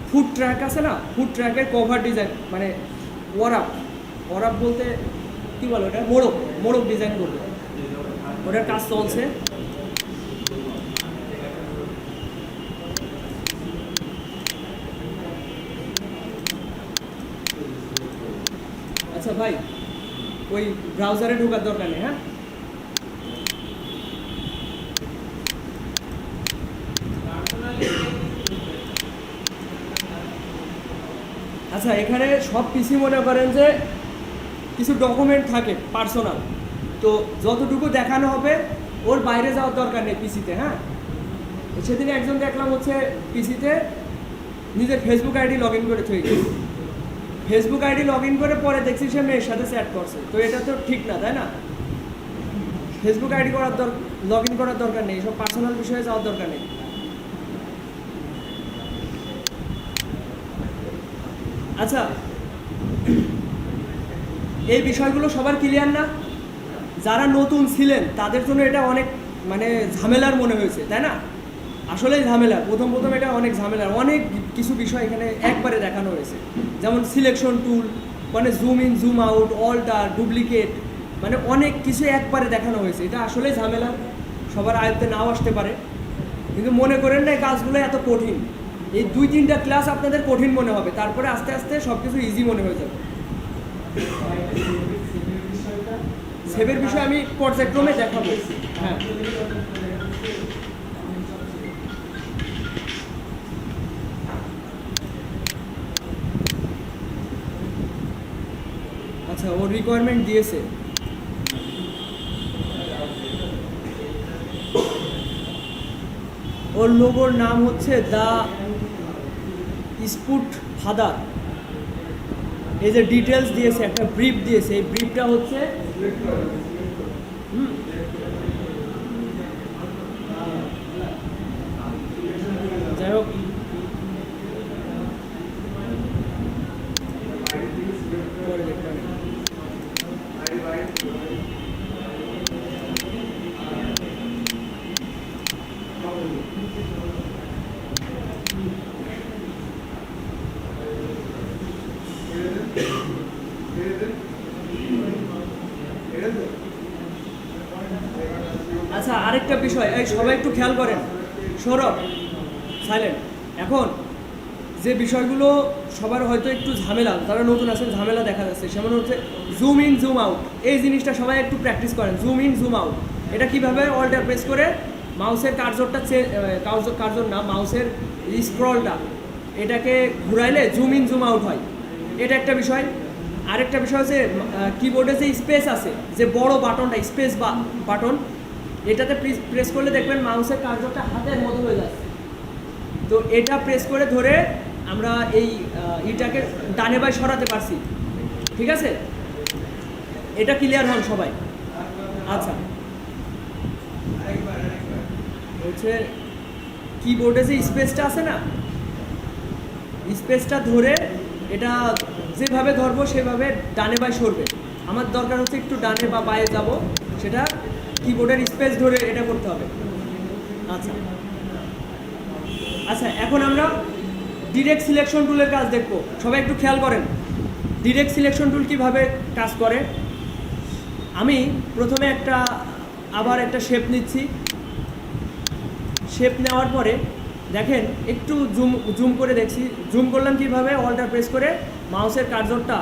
ফুড ট্র্যাক আছে না, ফুড ট্র্যাকের কভার ডিজাইন, মানে ওয়ারাপ, ওয়ারাপ বলতে কী বলো, এটা মোড়ক, মোড়ক ডিজাইন করবে, ওটার কাজ চলছে। আচ্ছা ভাই, ওই ব্রাউজারে ঢোকার দরকার নেই। হ্যাঁ, আচ্ছা, এখানে সব পিসি মনে করেন যে কিছু ডকুমেন্ট থাকে পার্সোনাল, তো যতটুকু দেখানো হবে ওর বাইরে যাওয়ার দরকার নেই পিসিতে। হ্যাঁ, সেদিন একজন দেখলাম হচ্ছে পিসিতে নিজের ফেসবুক আইডি লগ ইন করে থয়ে গেছে, ফেসবুক আইডি লগ ইন করে পরে দেখছি সে মেয়ের সাথে চ্যাট করছে, তো এটা তো ঠিক না, তাই না? ফেসবুক আইডি করার লগ ইন করার দরকার নেই, এসব পার্সোনাল বিষয়ে যাওয়ার দরকার নেই। আচ্ছা, এই বিষয়গুলো সবার ক্লিয়ার না? যারা নতুন ছিলেন তাদের জন্য এটা অনেক মানে ঝামেলার মনে হয়েছে, তাই না? আসলেই ঝামেলা, প্রথম এটা অনেক ঝামেলার। অনেক কিছু বিষয় এখানে একবারে দেখানো হয়েছে, যেমন সিলেকশন টুল, মানে zoom in zoom out, alter, duplicate, মানে অনেক কিছু একবারে দেখানো হয়েছে। এটা আসলেই ঝামেলা, সবার আয়ত্তে নাও আসতে পারে, কিন্তু মনে করেন না এই কাজগুলো এত কঠিন। এই 2-3টা ক্লাস আপনাদের কঠিন মনে হবে, তারপরে আস্তে আস্তে সব কিছু ইজি মনে হয়ে যাবে। সেভের বিষয়ে আমি পর্যায়ক্রমে দেখাবো। হ্যাঁ, আচ্ছা, ওর রিকোয়ারমেন্ট দিয়েছে। ওর লোগোর নাম হচ্ছে দ্য স্পুট ফাদার। এই যে ডিটেলস দিয়েছে, একটা ব্রিফ দিয়েছে, এই ব্রিফটা হচ্ছে যাই হোক, পরে দেখতে হবে। আচ্ছা, আরেকটা বিষয়, এই সবাই একটু খেয়াল করেন, সৌরভ সাইলেন্ট। এখন যে বিষয়গুলো সবার হয়তো একটু ঝামেলা, তারা নতুন আছেন, ঝামেলা দেখা যাচ্ছে, সেমন হচ্ছে জুম ইন জুম আউট। এই জিনিসটা সবাই একটু প্র্যাকটিস করেন, জুম ইন জুম আউট। এটা কীভাবে অল্টার প্রেস করে মাউসের কার্সরটা কার্সর না, মাউসের স্ক্রলটা এটাকে ঘুরাইলে জুম ইন জুম আউট হয়, এটা একটা বিষয়। আরেকটা বিষয় হচ্ছে কিবোর্ডে যে স্পেস আছে, যে বড় বাটনটা স্পেস বাটন, এটাতে প্রেস করলে দেখবেন মাউসের কার্সরটা হাতের মতো হয়ে যাচ্ছে। তো এটা প্রেস করে ধরে আমরা এই ইটাকে ডানে বাই সরাতে পারছি, ঠিক আছে? এটা ক্লিয়ার হন সবাই। আচ্ছা, হচ্ছে কিবোর্ডে যে স্পেসটা আছে না, স্পেসটা ধরে এটা যেভাবে ধরবো সেভাবে ডানে বাই সরবে। আমার দরকার হচ্ছে একটু ডানে বা বায়ে যাব, সেটা কিবোর্ডের স্পেস ধরে এটা করতে হবে। আচ্ছা আচ্ছা, এখন আমরা ডিরেক্ট সিলেকশন টুলের কাজ দেখব। সবাই একটু খেয়াল করেন, ডিরেক্ট সিলেকশন টুল কীভাবে কাজ করে। আমি প্রথমে আবার একটা শেপ নিচ্ছি। শেপ নেওয়ার পরে দেখেন একটু জুম করে দেখছি, জুম করলাম কীভাবে, অল্টার প্রেস করে মাউসের কার্সরটা,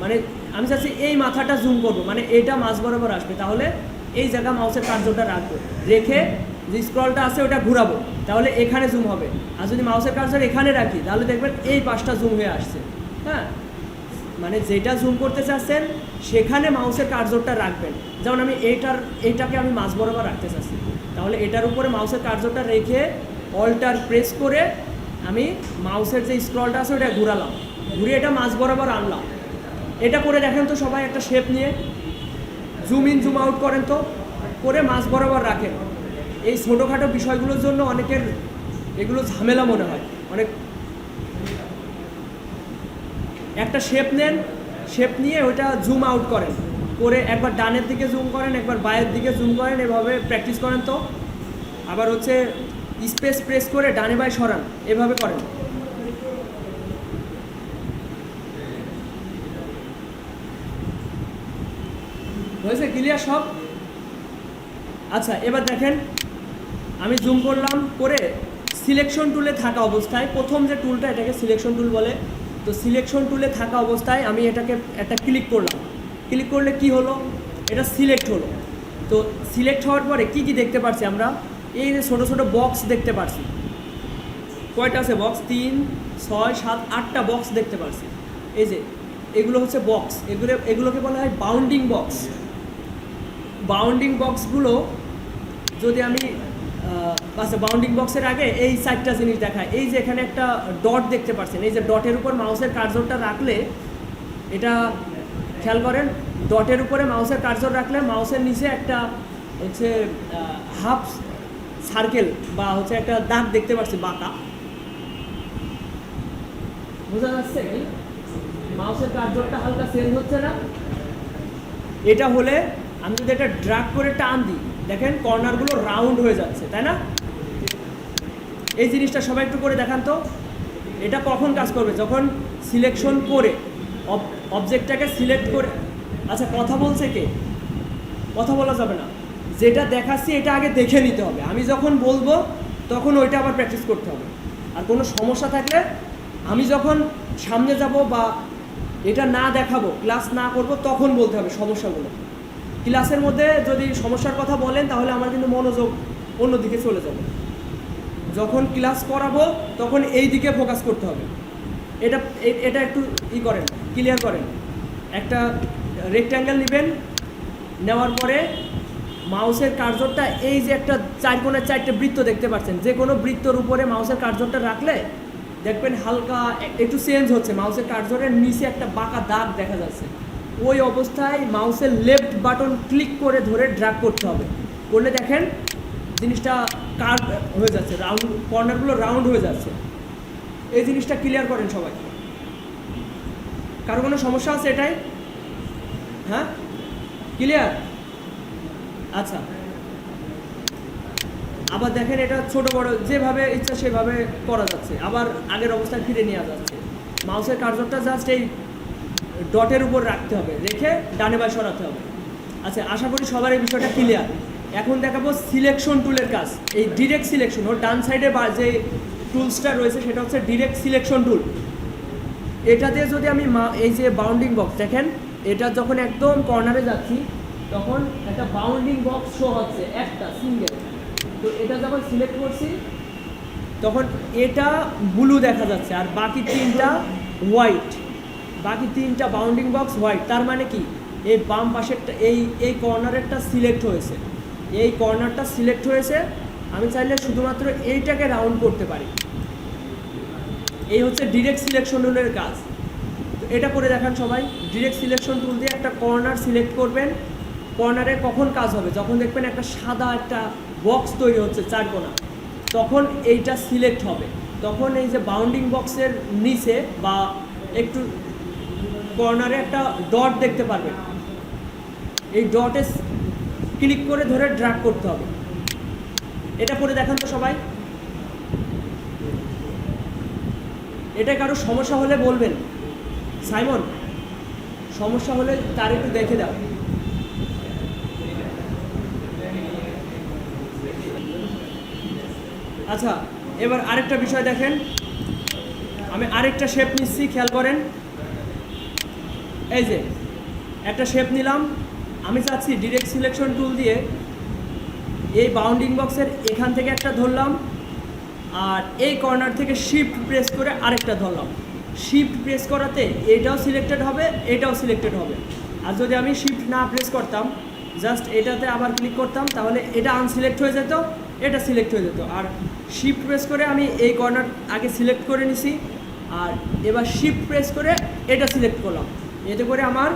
মানে আমি চাচ্ছি এই মাথাটা জুম করব, মানে এটা মাঝ বরাবর আসবে, তাহলে এই জায়গা মাউসের কার্সরটা রাখবো, রেখে যে স্ক্রলটা আছে ওটা ঘুরাবো, তাহলে এখানে জুম হবে। আর যদি মাউসের কার্সর এখানে রাখি তাহলে দেখবেন এই পাশটা জুম হয়ে আসছে। হ্যাঁ, মানে যেটা জুম করতে চাচ্ছেন সেখানে মাউসের কার্সরটা রাখবেন। যেমন আমি এইটাকে আমি মাঝ বরাবর রাখতে চাচ্ছি, তাহলে এটার উপরে মাউসের কার্সরটা রেখে অল্টার প্রেস করে আমি মাউসের যে স্ক্রলটা আছে ওটা ঘুরালাম, ঘুরিয়ে এটা মাঝ বরাবর আনলাম। এটা করে দেখেন তো সবাই, একটা শেপ নিয়ে জুম ইন জুম আউট করেন তো, করে মাঝ বরাবর রাখেন। এই ছোটোখাটো বিষয়গুলোর জন্য অনেকের এগুলো ঝামেলা মনে হয় অনেক। একটা শেপ নেন, শেপ নিয়ে ওইটা জুম আউট করেন, করে একবার ডানের দিকে জুম করেন, একবার বায়ের দিকে জুম করেন, এভাবে প্র্যাকটিস করেন তো। আবার হচ্ছে স্পেস প্রেস করে ডানে বায়ে সরান, এভাবে করেন। হয়েছে ক্লিয়ার সব? আচ্ছা, এবার দেখেন আমি জুম করলাম, করে সিলেকশন টুলে থাকা অবস্থায়, প্রথম যে টুলটা এটাকে সিলেকশন টুল বলে, তো সিলেকশন টুলে থাকা অবস্থায় আমি এটাকে একটা ক্লিক করলাম। ক্লিক করলে কি হলো, এটা সিলেক্ট হলো। তো সিলেক্ট হওয়ার পরে কি কি দেখতে পাচ্ছি আমরা, এই যে ছোটো ছোটো বক্স দেখতে পাচ্ছি। কয়টা আছে বক্স? 3, 6, 7, 8টা বক্স দেখতে পাচ্ছি। এই যে এগুলো হচ্ছে বক্স, এগুলোকে বলা হয় বাউন্ডিং বক্স। বাউন্ডিং বক্সগুলো যদি আমি আচ্ছা, বাউন্ডিং বক্সের আগে এই 4টা জিনিস দেখায়। এই যে এখানে একটা ডট দেখতে পাচ্ছেন, এই যে ডটের উপর মাউসের কার্সরটা রাখলে, এটা খেয়াল করেন, ডটের উপরে মাউসের কার্সর রাখলে মাউসের নিচে একটা হচ্ছে হাফ সার্কেল বা হচ্ছে একটা দাগ দেখতে পাচ্ছি বাঁকা, বোঝা যাচ্ছে কি মাউসের কার্যটা হালকা চেঞ্জ হচ্ছে না? এটা হলে আমি যদি এটা ড্র্যাগ করে টান দিই, দেখেন কর্নারগুলো রাউন্ড হয়ে যাচ্ছে, তাই না? এই জিনিসটা সবাই একটু করে দেখান তো। এটা কখন কাজ করবে? যখন সিলেকশন করে অবজেক্টটাকে সিলেক্ট করে, আচ্ছা কথা বলছে কে? কথা বলা যাবে না, যেটা দেখাচ্ছি এটা আগে দেখে নিতে হবে। আমি যখন বলবো তখন ওইটা আবার প্র্যাকটিস করতে হবে। আর কোনো সমস্যা থাকলে আমি যখন সামনে যাব বা এটা না দেখাবো, ক্লাস না করব, তখন বলতে হবে সমস্যাগুলো। ক্লাসের মধ্যে যদি সমস্যার কথা বলেন তাহলে আমার কিন্তু মনোযোগ অন্যদিকে চলে যাবে। যখন ক্লাস করাবো তখন এই দিকে ফোকাস করতে হবে। এটা একটু করেন, ক্লিয়ার করেন। একটা রেক্ট্যাঙ্গেল নেবেন, নেওয়ার পরে মাউসের কার্সরটা এই যে একটা চার কোণের চারটে বৃত্ত দেখতে পাচ্ছেন, যে কোনো বৃত্তর উপরে মাউসের কার্সরটা রাখলে দেখবেন হালকা একটু চেঞ্জ হচ্ছে, মাউসের কার্সরের নিচে একটা বাঁকা দাগ দেখা যাচ্ছে। ওই অবস্থায় মাউসের লেফট বাটন ক্লিক করে ধরে ড্র্যাগ করতে হবে। করলে দেখেন জিনিসটা কার্ভ হয়ে যাচ্ছে, রাউন্ড কর্নারগুলো রাউন্ড হয়ে যাচ্ছে। এই জিনিসটা ক্লিয়ার করেন সবাই। কারো কোনো সমস্যা আছে এটাই? হ্যাঁ, ক্লিয়ার? আচ্ছা, আবার দেখেন এটা ছোট বড় যেভাবে ইচ্ছা সেভাবে করা যাচ্ছে, আবার আগের অবস্থায় ফিরে নেওয়া যাচ্ছে। মাউসের কার্সরটা জাস্ট এই ডটের উপর রাখতে হবে, রেখে ডানে বাঁয়ে সরাতে হবে। আচ্ছা, আশা করি সবার এই বিষয়টা ক্লিয়ার। এখন দেখাবো সিলেকশন টুলের কাজ। এই ডিরেক্ট সিলেকশন, ওর ডান সাইডে যে টুলসটা রয়েছে সেটা হচ্ছে ডিরেক্ট সিলেকশন টুল। এটা দিয়ে যদি আমি এই যে বাউন্ডিং বক্স দেখেন, এটা যখন একদম কর্নারে যাচ্ছি তখন একটা বাউন্ডিং বক্স শো হচ্ছে, একটা সিঙ্গেল। তো এটা যখন সিলেক্ট করছি তখন এটা ব্লু দেখা যাচ্ছে আর বাকি তিনটা হোয়াইট, বাকি তিনটা বাউন্ডিং বক্স হোয়াইট। তার মানে কি এই বাম পাশেরটা এই কর্নারেরটা সিলেক্ট হয়েছে, এই কর্নারটা সিলেক্ট হয়েছে। আমি চাইলে শুধুমাত্র এইটাকে রাউন্ড করতে পারি। এই হচ্ছে ডিরেক্ট সিলেকশন টুলের কাজ। তো এটা করে দেখান সবাই। ডিরেক্ট সিলেকশন টুল দিয়ে একটা কর্নার সিলেক্ট করবেন। কর্নারে কখন কাজ হবে? যখন দেখবেন একটা সাদা একটা বক্স তৈরি হচ্ছে চার কোণা, তখন এইটা সিলেক্ট হবে। তখন এই যে বাউন্ডিং বক্সের নিচে বা একটু কর্নারে একটা ডট দেখতে পারবেন, এই ডটে ক্লিক করে ধরে ড্র্যাগ করতে হবে। এটা করে দেখান তো সবাই। এটা কারো সমস্যা হলে বলবেন। সাইমন, সমস্যা হলে তার একটু দেখে দাও। আচ্ছা, এবার আরেকটা বিষয় দেখেন। আমি আরেকটা শেপ নিচ্ছি, খেয়াল করেন। এই যে একটা শেপ নিলাম, আমি চাচ্ছি ডিরেক্ট সিলেকশন টুল দিয়ে এই বাউন্ডিং বক্সের এখান থেকে একটা ধরলাম আর এই কর্নার থেকে শিফট প্রেস করে আরেকটা ধরলাম। শিফট প্রেস করাতে এটাও সিলেক্টেড হবে, এটাও সিলেক্টেড হবে। আর যদি আমি শিফট না প্রেস করতাম, জাস্ট এটাতে আবার ক্লিক করতাম, তাহলে এটা আনসিলেক্ট হয়ে যেত, এটা সিলেক্ট হয়ে যেত। আর শিফট প্রেস করে আমি এই কর্নার আগে সিলেক্ট করে নিছি, আর এবার শিফট প্রেস করে এটা সিলেক্ট করলাম। এতে করে আমার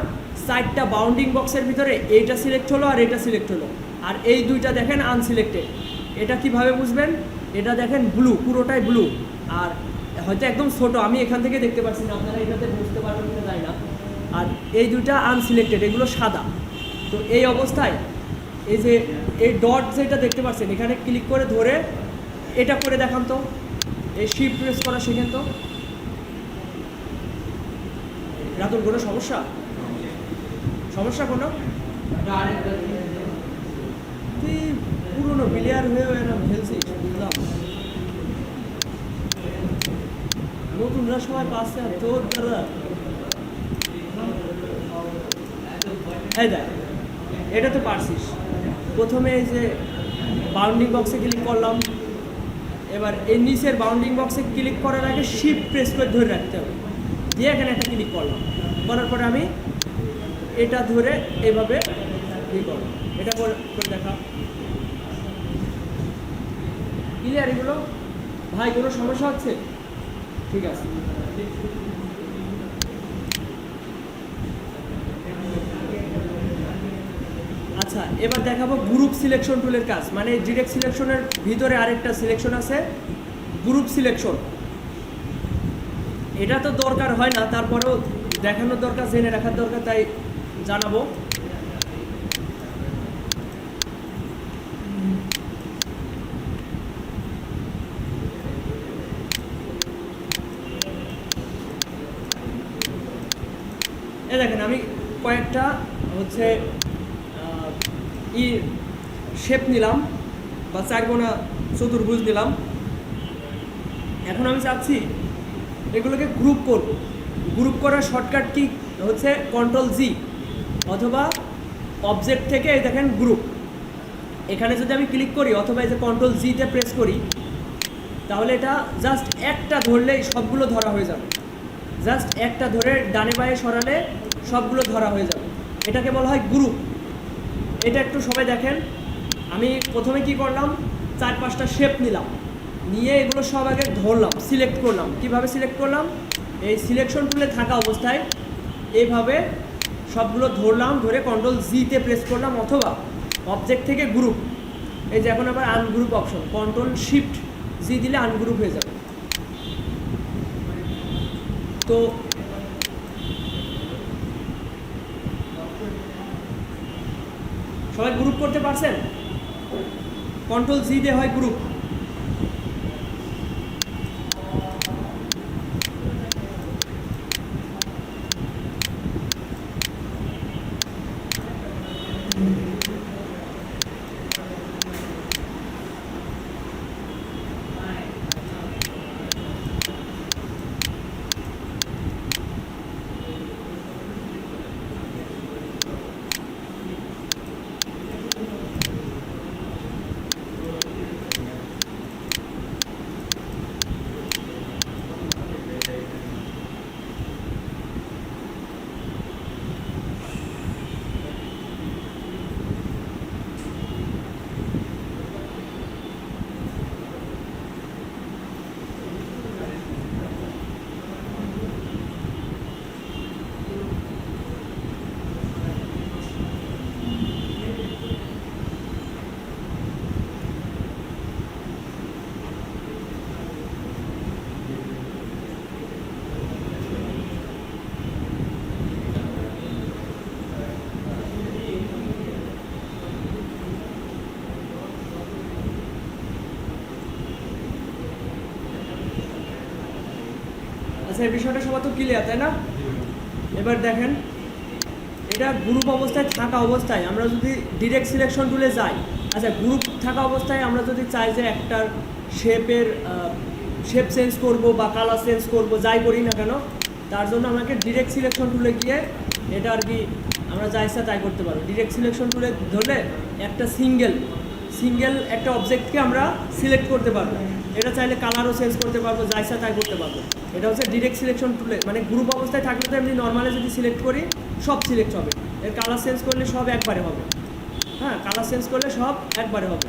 সাইডটা বাউন্ডিং বক্সের ভিতরে এইটা সিলেক্ট হলো আর এটা সিলেক্ট হলো। আর এই দুইটা দেখেন আনসিলেক্টেড। এটা কিভাবে বুঝবেন? এটা দেখেন ব্লু, পুরোটাই ব্লু। আর হয়তো একদম ছোট, আমি এখান থেকে দেখতে পাচ্ছি না, আপনারা এটাতে বুঝতে পারবেন কিনা জানি না। আর এই দুইটা আনসিলেক্টেড, এগুলো সাদা। তো এই অবস্থায় এই যে এই ডট যেটা দেখতে পাচ্ছেন, এখানে ক্লিক করে ধরে এটা করে দেখান তো। এই শিফট প্রেস করা শিখেন তো। রাতুল, কোনো সমস্যা? সমস্যা কোনো? তুই পুরোনো প্লেয়ার হয়েও এরকম খেলছিস, বুঝলাম। নতুনরা সবাই পাচ্ছে আর তোর দ্বারা। এই দেখ, এটা তো পারছিস। প্রথমে এই যে বাউন্ডিং বক্সে ক্লিক করলাম, এবার এই নিচের বাউন্ডিং বক্সে ক্লিক করার আগে শিফট প্রেস করে ধরে রাখতে হবে, দিয়ে এখানে একটা ক্লিক করলাম। করার পরে আমি এটা ধরে এইভাবে করলাম। এটা করে দেখা ক্লিয়ার? এগুলো ভাই কোনো সমস্যা হচ্ছে? ঠিক আছে। আচ্ছা, আচ্ছা, এবার দেখাবো গ্রুপ সিলেকশন টুলের কাজ। মানে ডিরেক্ট সিলেকশনের ভিতরে আরেকটা সিলেকশন আছে, গ্রুপ সিলেকশন। এটা তো দরকার হয় না, তারপরেও দেখানোর দরকার, জেনে রাখার দরকার, তাই জানাবো। দেখেন আমি কয়েকটা হচ্ছে শেপ নিলাম বা চারকোনা চতুর্ভুজ নিলাম। এখন আমি চাচ্ছি এগুলোকে গ্রুপ করব। গ্রুপ করার শর্টকাট কি হচ্ছে Ctrl+G, অথবা অবজেক্ট থেকে এই দেখেন গ্রুপ, এখানে যদি আমি ক্লিক করি অথবা এই যে Ctrl+G-তে প্রেস করি, তাহলে এটা জাস্ট একটা ধরলেই সবগুলো ধরা হয়ে যাবে। জাস্ট একটা ধরে ডানে বায়ে সরালে সবগুলো ধরা হয়ে যাবে। এটাকে বলা হয় গ্রুপ। এটা একটু সবাই দেখেন। আমি প্রথমে কি করলাম, 4-5টা শেপ নিলাম, নিয়ে এগুলো সব আগে ধরলাম, সিলেক্ট করলাম। কিভাবে সিলেক্ট করলাম, এই সিলেকশন টুলে থাকা অবস্থায় এইভাবে সবগুলো ধরলাম, ধরে Ctrl+G-তে প্রেস করলাম, অথবা অবজেক্ট থেকে গ্রুপ, এই যে এখন আবার আনগ্রুপ অপশন, Ctrl+Shift+G দিলে আনগ্রুপ হয়ে যাবে। তো সবাই গ্রুপ করতে পারছেন? Ctrl+G দিয়ে হয় গ্রুপ। আচ্ছা, এই বিষয়টা সবার তো ক্লিয়ার, তাই না? এবার দেখেন, এটা গ্রুপ অবস্থায় থাকা অবস্থায় আমরা যদি ডিরেক্ট সিলেকশন টুলে যাই, আচ্ছা গ্রুপ থাকা অবস্থায় আমরা যদি চাই যে একটার শেপ চেঞ্জ করব বা কালার চেঞ্জ করব, যাই করি না কেন, তার জন্য আমাকে ডিরেক্ট সিলেকশন টুলে গিয়ে এটা আর কি আমরা যা ইচ্ছা তাই করতে পারবো। ডিরেক্ট সিলেকশন টুলে ধরলে একটা সিঙ্গেল একটা অবজেক্টকে আমরা সিলেক্ট করতে পারবো। এটা চাইলে কালারও চেঞ্জ করতে পারবো, যা ইচ্ছা তাই করতে পারবো। এটা হচ্ছে ডিরেক্ট সিলেকশন টুলে, মানে গ্রুপ অবস্থায় থাকলে তো এমনি নর্মালি যদি সিলেক্ট করি সব সিলেক্ট হবে, এর কালার চেঞ্জ করলে সব একবারে হবে। হ্যাঁ, কালার চেঞ্জ করলে সব একবারে হবে।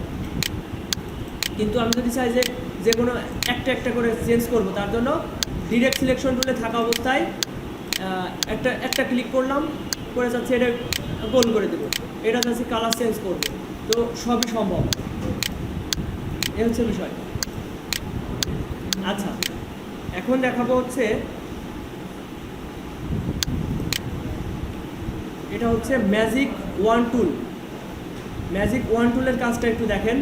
কিন্তু আমি যদি চাই যে যে কোনো একটা করে চেঞ্জ করব, তার জন্য ডিরেক্ট সিলেকশন টুলে থাকা অবস্থায় একটা ক্লিক করলাম, করে যাচ্ছে এটা গোল করে দেবো, এটা যাচ্ছে কালার চেঞ্জ করবো, তো সবই সম্ভব। এ হচ্ছে বিষয়। আচ্ছা, এখন দেখাবো হচ্ছে এটা হচ্ছে ম্যাজিক ওয়ান টুল। ম্যাজিক ওয়ান টুলের কাজটা একটু দেখেন।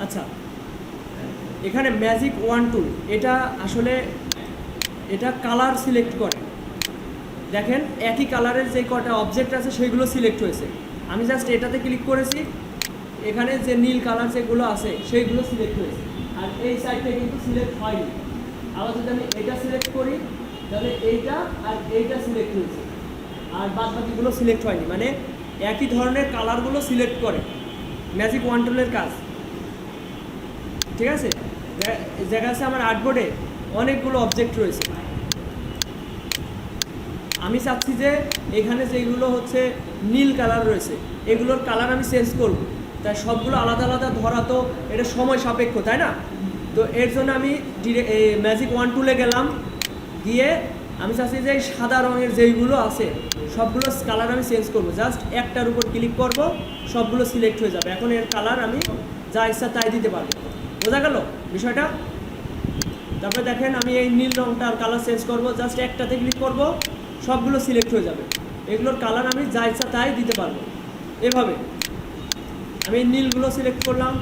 আচ্ছা, এখানে ম্যাজিক ওয়ান টুল, এটা আসলে এটা কালার সিলেক্ট করে। দেখেন একই কালারের যে কটা অবজেক্ট আছে সেগুলো সিলেক্ট হয়েছে। আমি জাস্ট এটাতে ক্লিক করেছি, এখানে যে নীল কালার যেগুলো আছে সেইগুলো সিলেক্ট হয়েছে, আর এই সাইডটা কিন্তু সিলেক্ট হয়নি। আবার যদি আমি এটা সিলেক্ট করি, তাহলে এইটা আর এইটা সিলেক্ট হয়েছে, আর বাদ বাকিগুলো সিলেক্ট হয়নি। মানে একই ধরনের কালারগুলো সিলেক্ট করে ম্যাজিক ওয়ান টুলের কাজ। ঠিক আছে, দেখা যাচ্ছে আমার আর্টবোর্ডে অনেকগুলো অবজেক্ট রয়েছে, আমি চাচ্ছি যে এখানে যেগুলো হচ্ছে নীল কালার রয়েছে এগুলোর কালার আমি চেঞ্জ করব, তাই সবগুলো আলাদা আলাদা ধরা তো এটা সময় সাপেক্ষ, তাই না? তো এর জন্য আমি ম্যাজিক ওয়ান টুলে গেলাম, গিয়ে আমি চাচ্ছি যে এই সাদা রঙের যেইগুলো আছে সবগুলো কালার আমি চেঞ্জ করব, জাস্ট একটার উপর ক্লিক করব, সবগুলো সিলেক্ট হয়ে যাবে। এখন এর কালার আমি যা ইচ্ছা তাই দিতে পারবো। বোঝা গেল বিষয়টা? তারপরে দেখেন আমি এই নীল রঙটার কালার চেঞ্জ করব, জাস্ট একটাতে ক্লিক করব, সবগুলো সিলেক্ট হয়ে যাবে। এগুলোর কালার আমি যা ইচ্ছা তাই দিতে পারবো। এভাবে আমি এই নীলগুলো সিলেক্ট করলাম,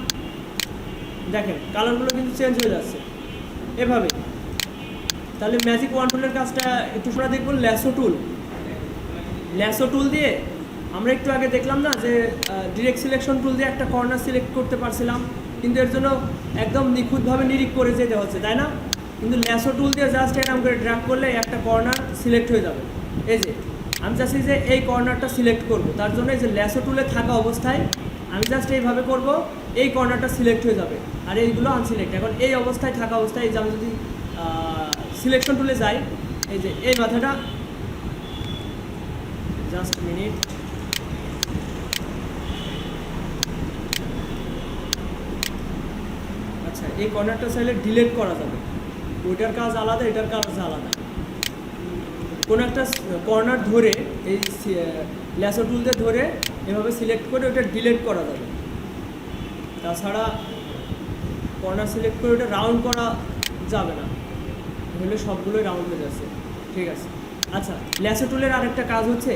দেখেন কালারগুলো কিন্তু চেঞ্জ হয়ে যাচ্ছে এভাবে। তাহলে ম্যাজিক ওয়ান টুলের কাজটা একটু শোনা দেখবো। ল্যাসো টুল দিয়ে আমরা একটু আগে দেখলাম না যে ডিরেক্ট সিলেকশন টুল দিয়ে একটা কর্নার সিলেক্ট করতে পারছিলাম, কিন্তু এর জন্য একদম নিখুঁতভাবে নিরিখ করে যেতে হচ্ছে, তাই না? কিন্তু ল্যাসো টুল দিয়ে জাস্ট এরকম করে ড্র্যাগ করলে একটা কর্নার সিলেক্ট হয়ে যাবে। এই যে আমি চাচ্ছি যে এই কর্নারটা সিলেক্ট করব, তার জন্য এই যে ল্যাসো টুলে থাকা অবস্থায় আমি জাস্ট এইভাবে করব, এই কর্নারটা সিলেক্ট হয়ে যাবে আর এইগুলো আনসিলেক্ট। এখন এই অবস্থায় থাকা অবস্থায় এই যে আমি যদি সিলেকশন টুলে যাই, এই যে এই মাথাটা, জাস্ট মিনিট, আচ্ছা এই কর্নারটা চাইলে ডিলিট করা যাবে, ওইটার কাজ আলাদা এটার কাজ আলাদা। কোনো একটা কর্নার ধরে এই ল্যাসো টুল দিয়ে ধরে এভাবে সিলেক্ট করে ওটা ডিলিট করা যাবে। তাছাড়া কর্নার সিলেক্ট করে ওটা রাউন্ড করা যাবে না, হলে সবগুলোই রাউন্ড হয়ে যাচ্ছে। ঠিক আছে, আচ্ছা ল্যাসো টুলের আরেকটা কাজ হচ্ছে,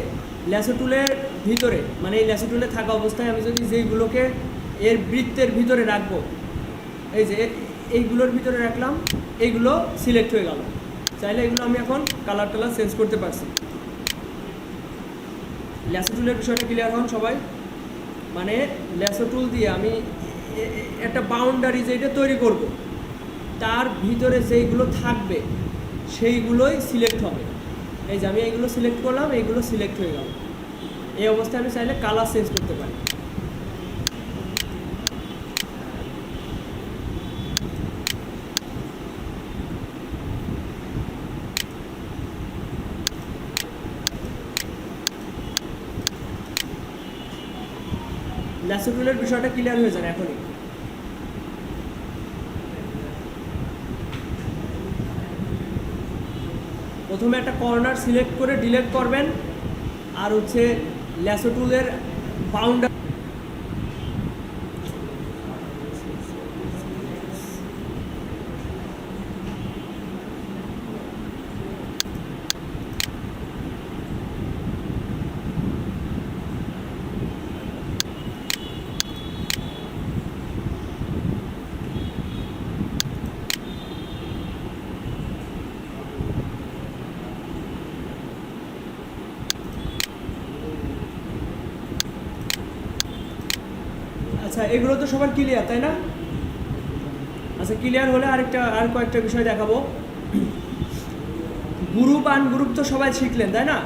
ল্যাসো টুলের ভিতরে মানে এই ল্যাসো টুলে থাকা অবস্থায় আমি যদি যেইগুলোকে এর বৃত্তের ভিতরে রাখবো, এই যে এইগুলোর ভিতরে রাখলাম, এইগুলো সিলেক্ট হয়ে গেল। চাইলে এগুলো আমি এখন কালার টালার চেঞ্জ করতে পারছি। ল্যাসো টুলের বিষয়টা ক্লিয়ার হন সবাই? মানে ল্যাসো টুল দিয়ে আমি একটা বাউন্ডারি যেটা তৈরি করব, তার ভিতরে যেইগুলো থাকবে সেইগুলোই সিলেক্ট হবে। এই যে আমি এইগুলো সিলেক্ট করলাম, এইগুলো সিলেক্ট হয়ে গেল। এই অবস্থায় আমি চাইলে কালার চেঞ্জ করতে পারি। ল্যাসো টুলের বিষয়টা ক্লিয়ার হয়ে যাবে এখনই। প্রথমে একটা কর্নার সিলেক্ট করে ডিলিট করবেন, আর হচ্ছে ল্যাসো টুলের বাউন্ডারি আচ্ছা এগুলো তো সবার ক্লিয়ার, তাই না? আচ্ছা ক্লিয়ার হলে আর কয়েকটা বিষয় দেখাবো। গ্রুপ আনগ্রুপ তো সবাই শিখলেন, তাই না?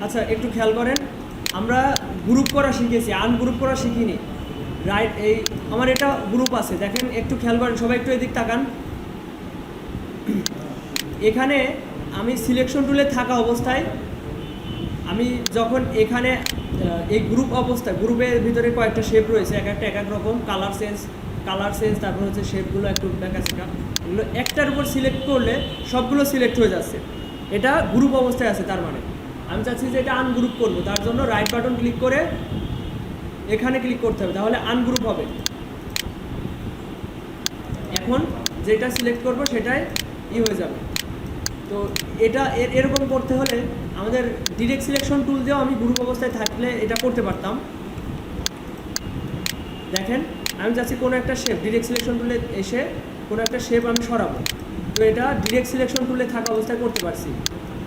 আচ্ছা একটু খেয়াল করেন, আমরা গ্রুপ করা শিখেছি, আনগ্রুপ করা শিখিনি, রাইট? এই আমার এটা গ্রুপ আছে, দেখেন একটু খেয়াল করেন সবাই, একটু এদিক তাকান। এখানে আমি সিলেকশন টুলে থাকা অবস্থায় আমি যখন এখানে এই গ্রুপ অবস্থায়, গ্রুপের ভিতরে কয়েকটা শেপ রয়েছে, এক এক রকম কালার চেঞ্জ, তারপর হচ্ছে শেপগুলো একটু ব্যাকা, এগুলো একটার উপর সিলেক্ট করলে সবগুলো সিলেক্ট হয়ে যাচ্ছে। এটা গ্রুপ অবস্থায় আছে, তার মানে আমি চাচ্ছি যে এটা আনগ্রুপ করবো, তার জন্য রাইট বাটন ক্লিক করে এখানে ক্লিক করতে হবে, তাহলে আনগ্রুপ হবে। এখন যেটা সিলেক্ট করব সেটাই হয়ে যাবে। তো এটা এরকম করতে হলে আমাদের ডিরেক্ট সিলেকশন টুল দিয়েও আমি গ্রুপ অবস্থায় থাকলে এটা করতে পারতাম। দেখেন আমি চাচ্ছি কোনো একটা শেপ ডিরেক্ট সিলেকশন টুলে এসে কোনো একটা শেপ আমি সরাবো, তো এটা ডিরেক্ট সিলেকশন টুলে থাকা অবস্থায় করতে পারছি,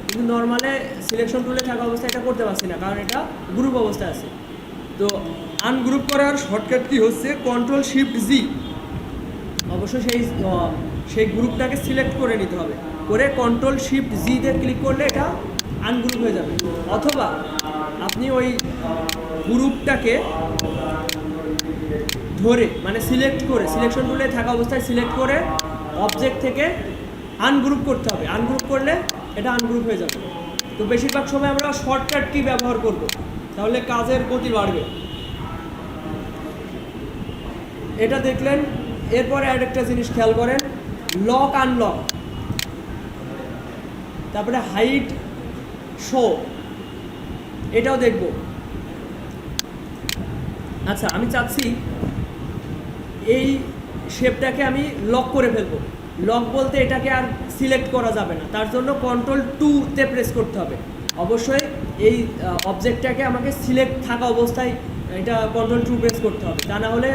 কিন্তু নর্মালে সিলেকশন টুলে থাকা অবস্থায় এটা করতে পারছি না, কারণ এটা গ্রুপ অবস্থায় আছে। তো আনগ্রুপ করার শর্টকাট কি হচ্ছে, Ctrl+Shift+G। অবশ্যই সেই গ্রুপটাকে সিলেক্ট করে নিতে হবে, করে Ctrl+Shift+G দিয়ে ক্লিক করলে এটা আনগ্রুপ হয়ে যাবে। অথবা আপনি ওই গ্রুপটাকে ধরে মানে সিলেক্ট করে সিলেকশন টুলে থাকা অবস্থায় সিলেক্ট করে অবজেক্ট থেকে আনগ্রুপ করতে হবে, আনগ্রুপ করলে এটা আনগ্রুপ হয়ে যাবে। তো বেশিরভাগ সময় আমরা শর্টকাট কি ব্যবহার করব, তাহলে কাজের গতি বাড়বে। এটা দেখলেন। এরপরে আরেকটা জিনিস খেয়াল করেন, লক আনলক, তারপরে হাইড শো, এটাও দেখব। আচ্ছা, আমি চাচ্ছি এই শেপটাকে আমি লক করে ফেলবো। লক বলতে এটাকে আর সিলেক্ট করা যাবে না, তার জন্য কন্ট্রোল 2-তে প্রেস করতে হবে। অবশ্যই এই অবজেক্টটাকে আমাকে সিলেক্ট থাকা অবস্থায় এটা কন্ট্রোল 2 প্রেস করতে হবে, তা না হলে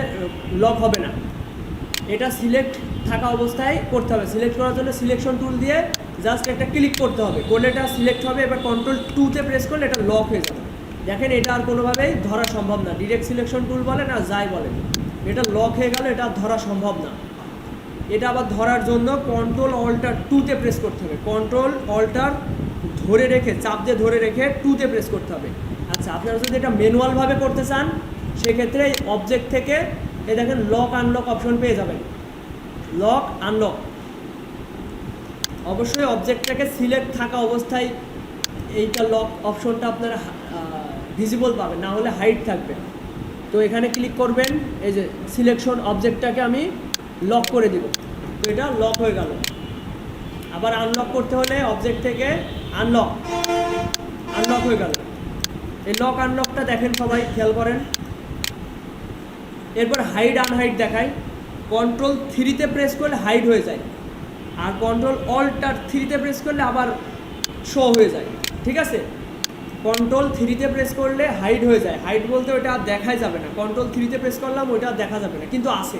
লক হবে না। এটা সিলেক্ট থাকা অবস্থায় করতে হবে। সিলেক্ট করার জন্য সিলেকশন টুল দিয়ে জাস্ট একটা ক্লিক করতে হবে, করলে এটা সিলেক্ট হবে। এবার কন্ট্রোল 2-তে প্রেস করলে এটা লক হয়ে যাবে। দেখেন, এটা আর কোনোভাবেই ধরা সম্ভব না। ডিরেক্ট সিলেকশন টুল বলেন আর যাই বলেন, এটা লক হয়ে গেল, এটা ধরা সম্ভব না। এটা আবার ধরার জন্য কন্ট্রোল অল্টার 2-তে প্রেস করতে হবে। কন্ট্রোল অল্টার ধরে রেখে, চাপ দিয়ে ধরে রেখে 2-তে প্রেস করতে হবে। আচ্ছা, আপনারা যদি এটা ম্যানুয়ালভাবে করতে চান, সেক্ষেত্রে অবজেক্ট থেকে এই দেখেন লক আনলক অপশন পেয়ে যাবেন। লক আনলক অবশ্যই অবজেক্টটাকে সিলেক্ট থাকা অবস্থায় এইটা লক অপশনটা আপনারা ভিজিবল পাবেন, না হলে হাইড থাকবে। তো এখানে ক্লিক করবেন, এই যে সিলেকশন অবজেক্টটাকে আমি লক করে দিব, তো এটা লক হয়ে গেল। আবার আনলক করতে হলে অবজেক্ট থেকে আনলক হয়ে গেল। এই লক আনলকটা দেখেন, সবাই খেয়াল করেন। এরপর হাইড আনহাইড দেখায়। কন্ট্রোল 3-তে প্রেস করলে হাইড হয়ে যায়, আর কন্ট্রোল অল্টার 3-তে প্রেস করলে আবার শো হয়ে যায়। ঠিক আছে, কন্ট্রোল 3-তে প্রেস করলে হাইড হয়ে যায়। হাইড বলতে ওটা আর দেখাই যাবে না। কন্ট্রোল 3-তে প্রেস করলাম, ওইটা আর দেখা যাবে না, কিন্তু আসে।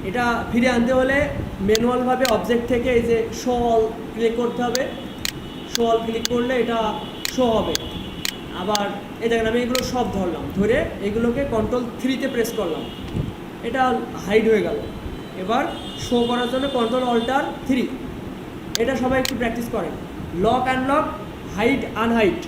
এটা ফিরে আনতে হলে ম্যানুয়ালভাবে অবজেক্ট থেকে এই যে শো অল ক্লিক করতে হবে। শো অল ক্লিক করলে এটা শো হবে। আবার এই দেখেন, আমি এগুলো সব ধরলাম, ধরে এগুলোকে কন্ট্রোল 3-তে প্রেস করলাম, এটা হাইড হয়ে গেল। এবার শো করার জন্য কন্ট্রোল অল্টার 3, এটা সবাই একটু প্র্যাকটিস করেন। Lock unlock, hide unhide.